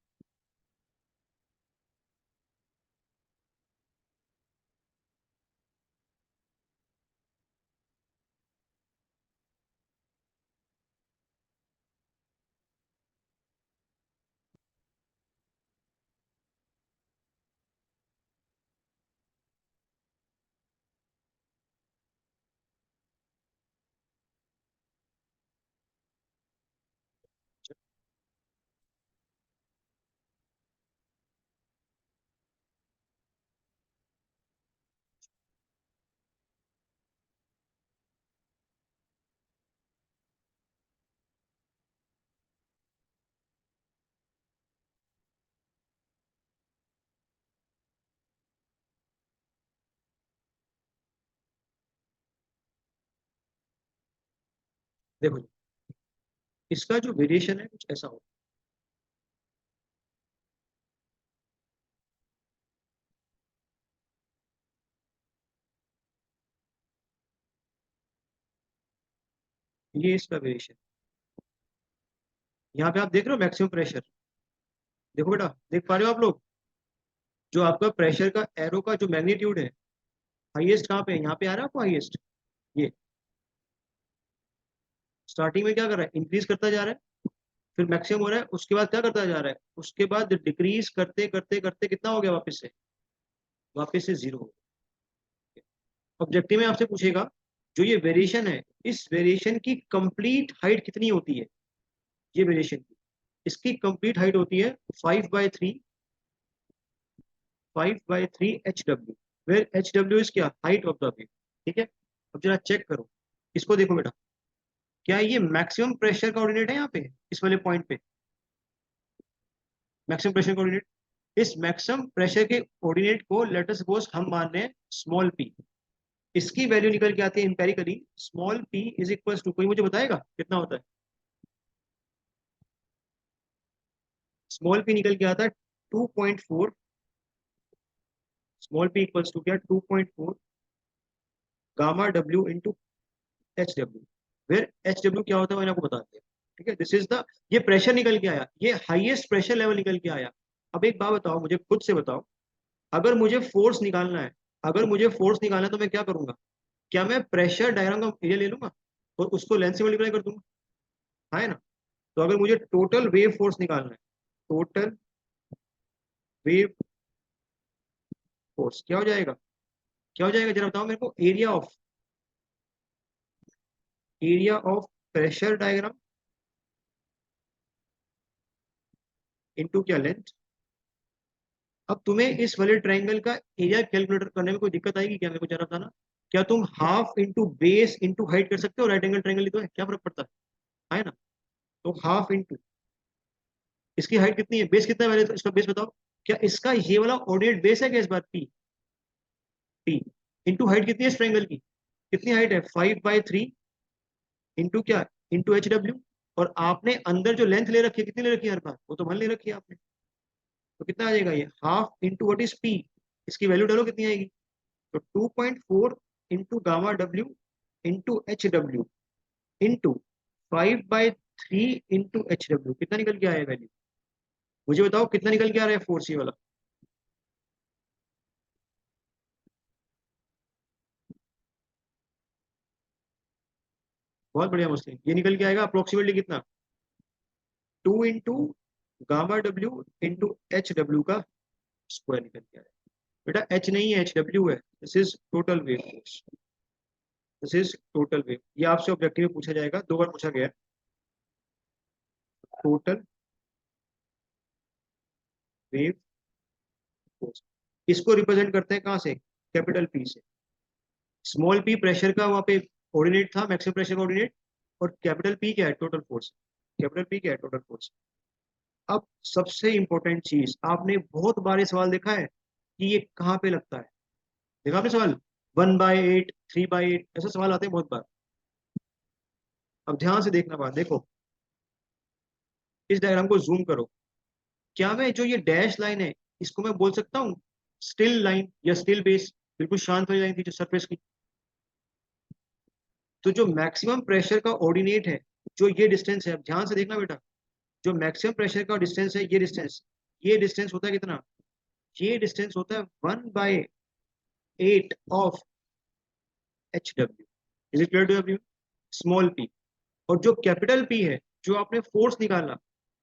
Speaker 1: देखो जी, इसका जो वेरिएशन है कुछ ऐसा होगा। ये इसका वेरिएशन, यहाँ पे आप देख रहे हो मैक्सिमम प्रेशर। देखो बेटा, देख पा रहे हो आप लोग? जो आपका प्रेशर का एरो का जो मैग्नीट्यूड है, हाईएस्ट कहाँ पे है? यहाँ पे आ रहा है आपको हाईएस्ट। ये स्टार्टिंग में क्या कर रहा है? इंक्रीज करता जा रहा है, फिर मैक्सिमम हो रहा है, उसके बाद क्या करता जा रहा है? उसके बाद डिक्रीज करते करते करते कितना हो गया वापस से? वापस से जीरो हो गया। ऑब्जेक्टिव में आपसे पूछेगा जो ये वेरिएशन है, इस वेरिएशन की कंप्लीट हाइट कितनी होती है? ये वेरिएशन की, इसकी कंप्लीट हाइट होती है 5/3, 5/3 HW, वेयर HW इज क्या? Height of the wave. ठीक है, अब जरा चेक करो, इसको देखो बेटा, क्या ये मैक्सिमम प्रेशर का ऑर्डिनेट है यहाँ पे, इस वाले पॉइंट पे? मैक्सिमम प्रेशर का ऑर्डिनेट, इस मैक्सिमम प्रेशर के ऑर्डिनेट को लेट अस सपोज हम मान रहे हैं स्मॉल पी। इसकी वैल्यू निकल के आती है empirically, small P is equal to, कोई मुझे बताएगा कितना होता है? स्मॉल पी निकल के आता है 2.4, स्मॉल पी इक्वल्स टू क्या? 2.4 gamma W into H W, where H W क्या होता है मैंने आपको बता दिया। ठीक है, दिस इज द, ये प्रेशर निकल के आया, ये हाईएस्ट प्रेशर लेवल निकल के आया। अब एक बात बताओ, मुझे खुद से बताओ, अगर मुझे फोर्स निकालना है, अगर मुझे फोर्स निकालना है तो मैं क्या करूंगा? क्या मैं प्रेशर डायग्राम का एरिया ले लूंगा और उसको लेंथ से मल्टीप्लाई कर दूंगा? हाँ, है ना? तो अगर मुझे टोटल वेव फोर्स निकालना है, टोटल वेव फोर्स क्या हो जाएगा? क्या हो जाएगा जरा बताओ मेरे को? Area of pressure diagram into क्या? लेंथ। अब तुम्हें इस वाले ट्रायंगल का एरिया कैलकुलेटर करने में कोई दिक्कत आएगी क्या? मेरे को जरा बताना। क्या तुम half into base into height कर सकते हो? राइट एंगल ट्रायंगल ही तो है, क्या फर्क पड़ता है ना? तो हाफ इंटू, इसकी हाइट कितनी है, बेस कितना है पहले तो इसका बेस बताओ। क्या इसका ये वाला ऑर्डिनेट बेस है क्या इस बात? पी, पी इंटू हाइट कितनी है इस ट्रायंगल की? कितनी हाइट है? 5/3 इंटू क्या? Into HW। और आपने अंदर जो लेंथ ले रखी है, कितनी ले रखी है हर बार? वो तो 1 ले रखी है आपने। तो कितना आ जाएगा ये? Half into what is P, इसकी वैल्यू डालो कितनी आएगी? तो 2.4 into gamma W into HW into 5/3 into HW, कितना निकल के आया वैल्यू? मुझे बताओ कितना निकल के आ रहा है फोर्स ये वाला? बहुत बढ़िया मुस्लिम, ये निकल के आएगा अप्रोक्सीमेटली कितना? 2 into gamma W into HW का स्क्वायर निकल के आएगा। बेटा H नहीं है, HW है, this is total wave force. This is total wave. ये आपसे ऑब्जेक्टिव में पूछा जाएगा, 2 बार पूछा गया है। टोटल वेव फोर्स, इसको रिप्रेजेंट करते हैं कहाँ से, कैपिटल पी से। स्मॉल पी प्रेशर का वहां पे कोऑर्डिनेट था, मैक्सिमम प्रेशर कोऑर्डिनेट, और कैपिटल पी क्या है, टोटल फोर्स। कैपिटल पी क्या है, टोटल फोर्स। अब सबसे इंपॉर्टेंट चीज, आपने बहुत बार ये सवाल देखा है कि ये कहाँ पे लगता है। देखा आपने सवाल, 1/8, 3/8, ऐसे सवाल आते हैं बहुत बार। अब ध्यान से देखना बात, देखो इस डायग्राम को जूम करो। क्या मैं जो ये डैश लाइन है, इसको मैं बोल सकता हूँ स्टिल लाइन या स्टिल बेस, बिल्कुल शांत वाली लाइन थी जो सरफेस की। तो जो मैक्सिमम प्रेशर का ऑर्डिनेट है, जो ये डिस्टेंस है, अब ध्यान से देखना बेटा, जो मैक्सिमम प्रेशर का डिस्टेंस है, ये डिस्टेंस होता है कितना, ये डिस्टेंस होता है 1/8 of HW। Is it clear to everyone, small P. और जो कैपिटल पी है, जो आपने फोर्स निकाला,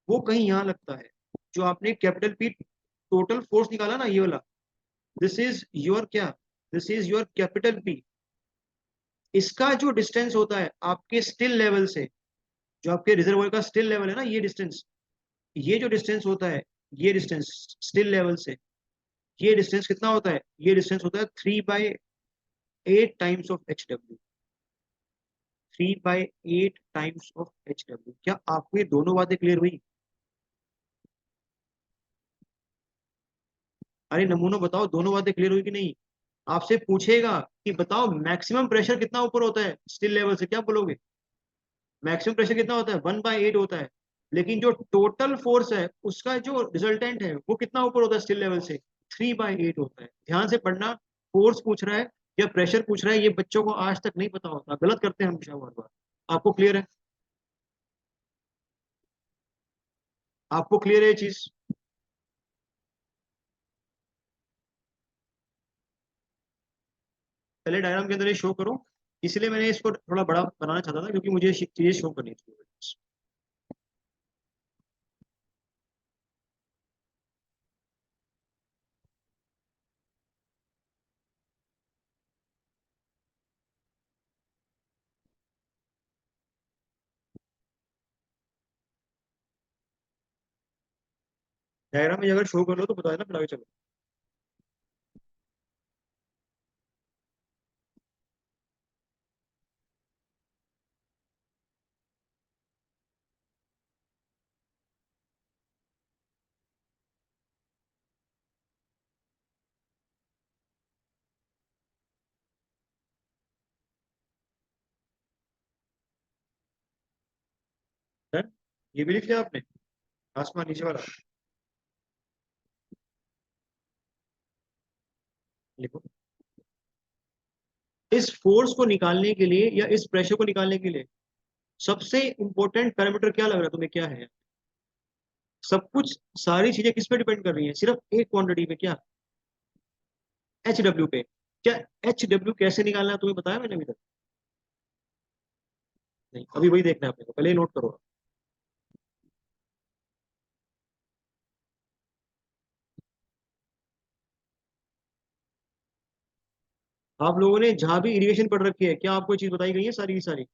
Speaker 1: वो कहीं यहाँ लगता है। जो आपने कैपिटल पी टोटल फोर्स निकाला ना, ये वाला, दिस इज योर क्या, this is your capital P. इसका जो डिस्टेंस होता है आपके स्टिल लेवल से, जो आपके रिजर्वोयर का स्टिल लेवल है ना, ये डिस्टेंस, ये जो डिस्टेंस होता है, ये डिस्टेंस स्टिल लेवल से, ये डिस्टेंस कितना होता है, ये डिस्टेंस होता है 3/8 times of HW। 3/8 times of HW। क्या आपको ये दोनों बातें क्लियर हुई? अरे नमूनो बताओ, दोनों बातें क्लियर हुई कि नहीं? आपसे पूछेगा कि बताओ मैक्सिमम प्रेशर कितना ऊपर होता है स्टिल लेवल से, क्या बोलोगे? मैक्सिमम प्रेशर कितना होता है, 1/8 होता है। लेकिन जो टोटल फोर्स है, उसका जो रिजल्टेंट है, वो कितना ऊपर होता है स्टिल लेवल से, 3/8 होता है। ध्यान से पढ़ना, फोर्स पूछ रहा है या प्रेशर पूछ रहा है, ये बच्चों को आज तक नहीं पता होता, गलत करते हैं हमेशा बार बार। आपको क्लियर है? आपको क्लियर है ये चीज? पहले डायग्राम के अंदर ये शो करो। इसलिए मैंने इसको थोड़ा बड़ा बनाना चाहता था, क्योंकि मुझे चीजें शो करनी थी। डायग्राम में अगर शो कर लो तो बता देना, फिर आगे चलो। Done? ये भी लिख लिया आपने, आसमान नीचे वाला, लिखो। इस फोर्स को निकालने के लिए या इस प्रेशर को निकालने के लिए सबसे इंपॉर्टेंट पैरामीटर क्या लग रहा है तुम्हें, क्या है? सब कुछ, सारी चीजें किस पे डिपेंड कर रही हैं, सिर्फ एक क्वांटिटी पे, क्या, HW पे। क्या HW कैसे निकालना है तुम्हें बताया मैंने अभी तक? नहीं, अभी वही देखना है अपने को, पहले नोट करो। आप लोगों ने जहां भी इरिगेशन पढ़ रखी है, क्या आपको ये चीज बताई गई है सारी की सारी?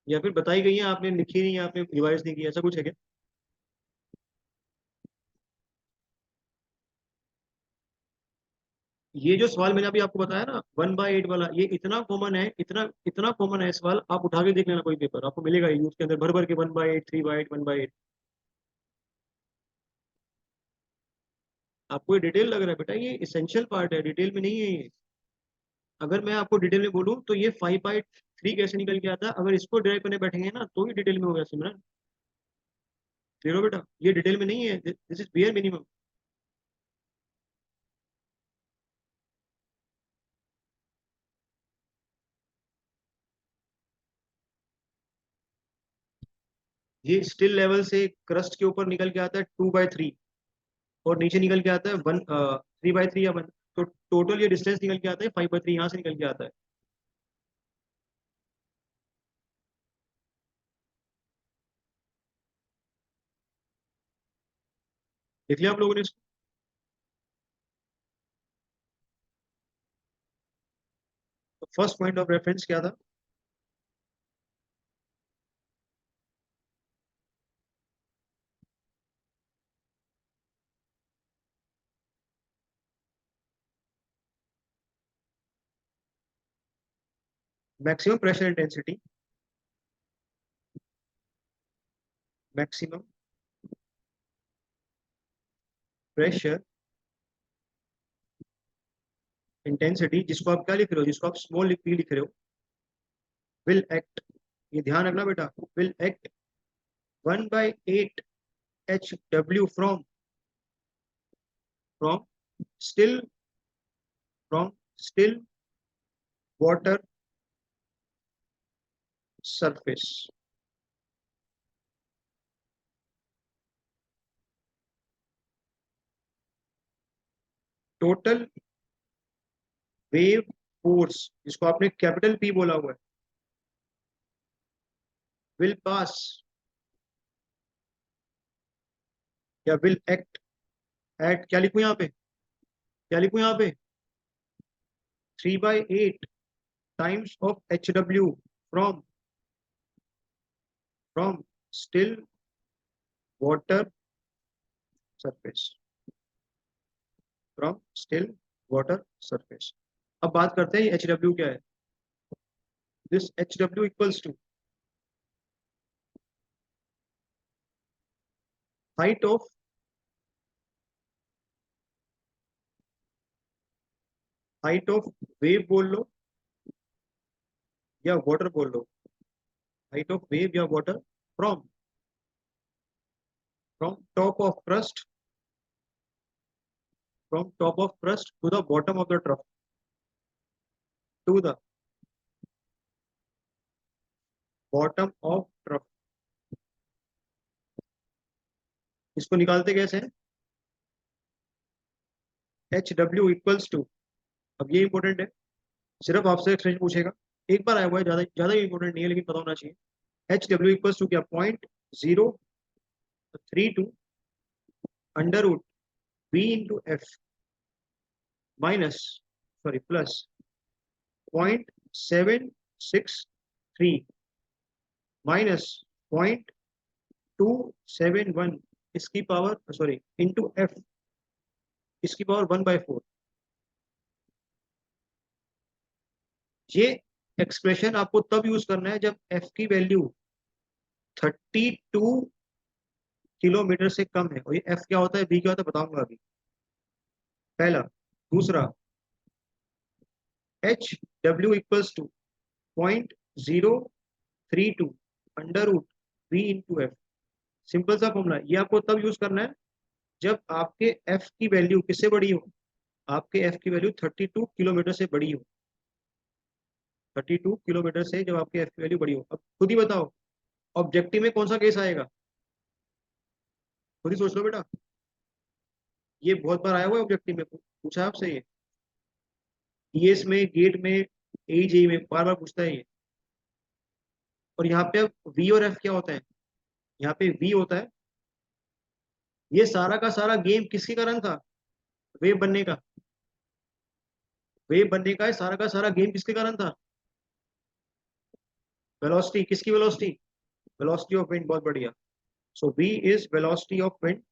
Speaker 1: या फिर बताई गई है, आपने लिखी नहीं, आपने रिवाइज नहीं किया, ऐसा कुछ है क्या? ये जो सवाल मैंने अभी आपको बताया ना, 1/8 वाला, ये इतना कॉमन है, इतना इतना कॉमन है सवाल, आप उठा के देख लेना कोई पेपर, आपको मिलेगा यूथ के अंदर भर भर के 1/8, 3/8, 1/8। आपको ये डिटेल लग रहा है बेटा, ये इसेंशियल पार्ट है, डिटेल में नहीं है ये। अगर मैं आपको डिटेल में बोलूँ तो ये 5/3 कैसे निकल के आता है, अगर इसको ड्राइव करने बैठेंगे ना तो ही डिटेल में होगा सिमरन। क्लियर हो बेटा, ये डिटेल में नहीं है, दिस इज बियर मिनिमम। ये स्टिल लेवल से क्रस्ट के ऊपर निकल के आता है 2/3, और नीचे निकल के आता है 3/3 या 1। तो टोटल ये डिस्टेंस निकल के आता है 5/3, यहाँ से निकल के आता है। देख लिया आप लोगों ने इसको? तो फर्स्ट पॉइंट ऑफ रेफरेंस क्या था? Maximum pressure intensity, maximum pressure intensity, जिसको आप क्या लिख रहे हो, जिसको आप स्मॉल पी लिख रहे हो, विल एक्ट, ये ध्यान रखना बेटा, will act 1/8 HW from still from still water surface. Total wave force, जिसको आपने कैपिटल पी बोला हुआ है, विल पास या विल एक्ट एट, क्या लिखूं यहाँ पे, क्या लिखूं यहाँ पे, 3/8 times of HW from from still water surface, from still water surface. अब बात करते हैं HW क्या है। This HW equals to height of, height of wave बोल लो या वाटर बोल लो, हाइट ऑफ वेव या water from from top of crust, from top of crust to the bottom of the trough, to the bottom of trough. इसको निकालते कैसे हैं? HW इक्वल्स टू, अब ये इंपॉर्टेंट है, सिर्फ आपसे एक्सप्रेशन पूछेगा, एक बार आया हुआ है, ज्यादा ज्यादा इंपॉर्टेंट नहीं है, लेकिन पता होना चाहिए। HW इक्वल्स टू क्या, 0.032 under root V/F minus, sorry plus 0.763 minus 0.271 इसकी पावर, सॉरी इंटू F इसकी पावर 1/4। ये एक्सप्रेशन आपको तब यूज करना है जब F की वैल्यू 32 किलोमीटर से कम है, और ये F क्या होता है, B क्या होता है, बताऊंगा अभी, पहला। दूसरा, HW equals to 0.032 under root V/F। Simple सा फॉर्मूला, ये आपको तब यूज करना है जब आपके F की वैल्यू किससे बड़ी हो, आपके F की वैल्यू 32 किलोमीटर से बड़ी हो, 32 किलोमीटर से जब आपकी F की वैल्यू बड़ी हो। अब खुद ही बताओ, ऑब्जेक्टिव में कौन सा केस आएगा, खुद ही सोच लो बेटा, ये बहुत बार आया हुआ है ऑब्जेक्टिव में, पूछा आपसे ये, ईएस में, गेट में, एजेई में बार बार पूछता है ये। और यहाँ पे वी और एफ क्या होता है, यहाँ पे वी होता है, ये सारा का सारा गेम किसके कारण था, वेव बनने का, वेव बनने का है सारा का सारा गेम किसके कारण था, वेलोसिटी, किसकी वेलोसिटी, वेलोसिटी ऑफ विंड, बहुत बढ़िया। So V is velocity of wind,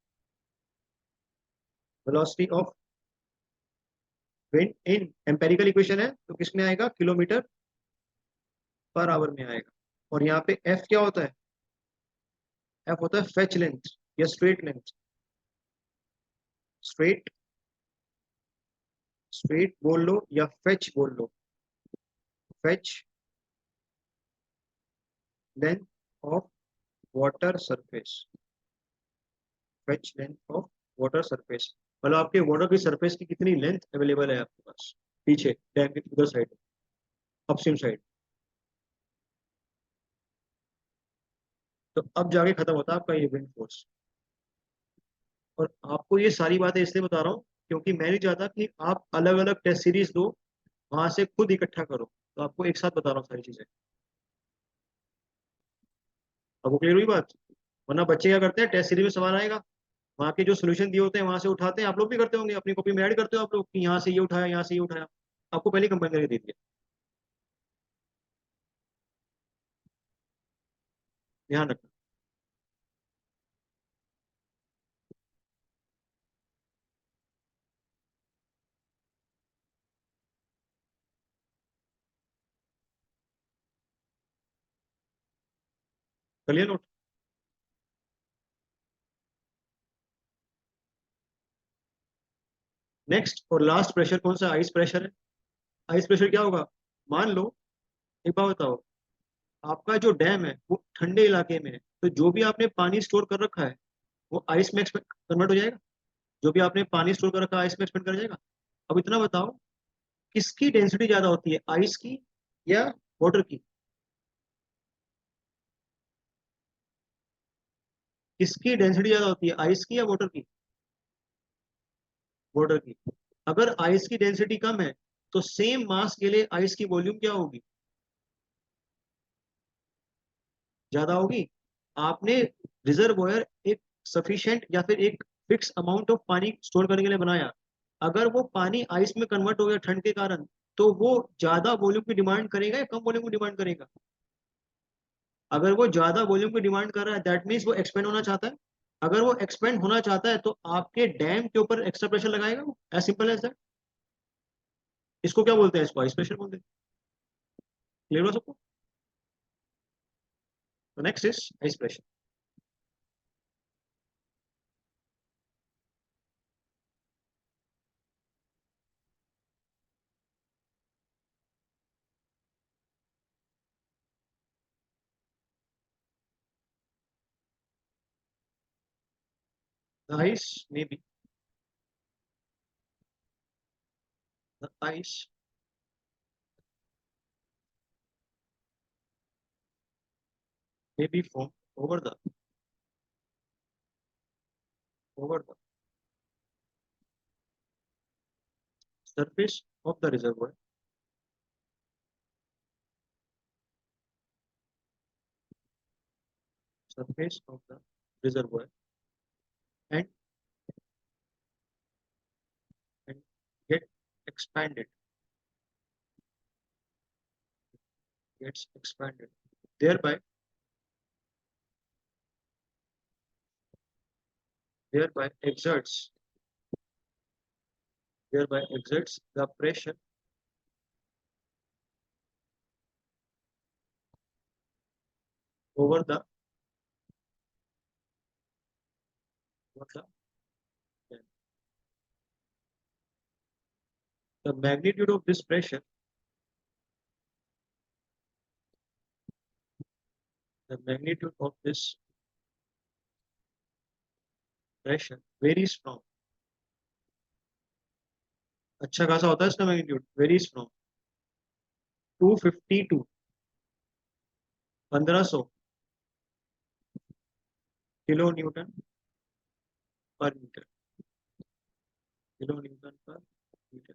Speaker 1: velocity of wind in empirical equation है तो किस में आएगा, किलोमीटर पर आवर में आएगा। और यहाँ पे एफ क्या होता है, एफ होता है फेच लेंथ या स्ट्रेट लेंथ, स्ट्रेट, स्ट्रेट बोल लो या फेच बोल लो, fetch length of water surface, fetch length of water surface, मतलब आपके वाटर की सरफेस की कितनी लेंथ अवेलेबल है आपके पास, पीछे डैम के उधर साइड, अपस्ट्रीम साइड। तो अब जाके खत्म होता है आपका ये विंड फोर्स। और आपको ये सारी बातें इसलिए बता रहा हूँ क्योंकि मैं नहीं चाहता कि आप अलग अलग टेस्ट सीरीज दो, वहां से खुद इकट्ठा करो, तो आपको एक साथ बता रहा हूँ सारी चीजें। अब क्लियर हुई बात? वरना बच्चे क्या करते हैं, टेस्ट सीरीज में सवाल आएगा, वहाँ के जो सोल्यूशन दिए होते हैं वहां से उठाते हैं, आप लोग भी करते होंगे, अपनी कॉपी में ऐड करते हो आप लोग कि यहाँ से ये उठाया, यहाँ से ये उठाया, आपको पहले कंबाइन करके दे दिया। ध्यान रखना। चलिए नोट। नेक्स्ट और लास्ट प्रेशर कौन सा? आइस प्रेशर है। आइस प्रेशर क्या होगा? मान लो, एक बात बताओ, आपका जो डैम है वो ठंडे इलाके में है, तो जो भी आपने पानी स्टोर कर रखा है वो आइस में कन्वर्ट हो जाएगा। जो भी आपने पानी स्टोर कर रखा है आइस में एक्सपेंड कर जाएगा। अब इतना बताओ, किसकी डेंसिटी ज्यादा होती है, आइस की या वाटर की? किसकी डेंसिटी ज्यादा होती है, आइस की या वाटर की? वाटर की। अगर आइस की डेंसिटी कम है तो सेम मास के लिए आइस की वॉल्यूम क्या होगी? ज्यादा होगी। आपने रिजर्वोयर एक सफिशिएंट या फिर एक फिक्स अमाउंट ऑफ पानी स्टोर करने के लिए बनाया, अगर वो पानी आइस में कन्वर्ट हो गया ठंड के कारण, तो वो ज्यादा वॉल्यूम की डिमांड करेगा या कम वॉल्यूम की डिमांड करेगा? अगर वो ज्यादा वॉल्यूम की डिमांड कर रहा है दैट मीन्स वो एक्सपेंड होना चाहता है। अगर वो एक्सपेंड होना चाहता है तो आपके डैम के ऊपर एक्स्ट्रा प्रेशर लगाएगा वो, एज सिंपल एज दैट। इसको क्या बोलते हैं? इसको आइस प्रेशर बोलते हैं। क्लियर हो सबको? तो next is ice pressure. The ice may be the ice may be formed over the surface of the reservoir, surface of the reservoir, and and get expanded, gets expanded, thereby thereby exerts thereby exerts the pressure over the the magnitude of this pressure. The magnitude of this pressure varies from, अच्छा खासा होता है इसका magnitude, varies from 250 to 1500 kilo newton per metre, kilo newton per metre.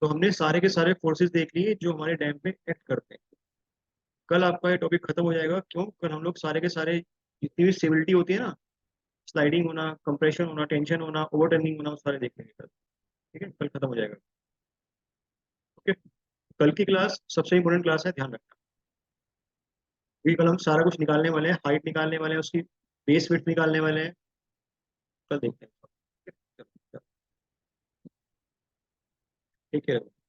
Speaker 1: तो हमने सारे के सारे फोर्सेस देख लिए जो हमारे डैम पे एक्ट करते हैं। कल आपका ये टॉपिक खत्म हो जाएगा। क्यों? कल हम लोग सारे के सारे जितनी भी स्टेबिलिटी होती है ना, स्लाइडिंग होना, कंप्रेशन होना, टेंशन होना, ओवरटर्निंग होना, वो सारे देख लेंगे कल। ठीक है, कल खत्म हो जाएगा। ओके। कल की क्लास सबसे इंपॉर्टेंट क्लास है, ध्यान रखना। क्योंकि कल हम सारा कुछ निकालने वाले हैं, हाइट निकालने वाले हैं, उसकी बेस विड्थ निकालने वाले हैं। कल देखते हैं। ठीक है, ठीक है।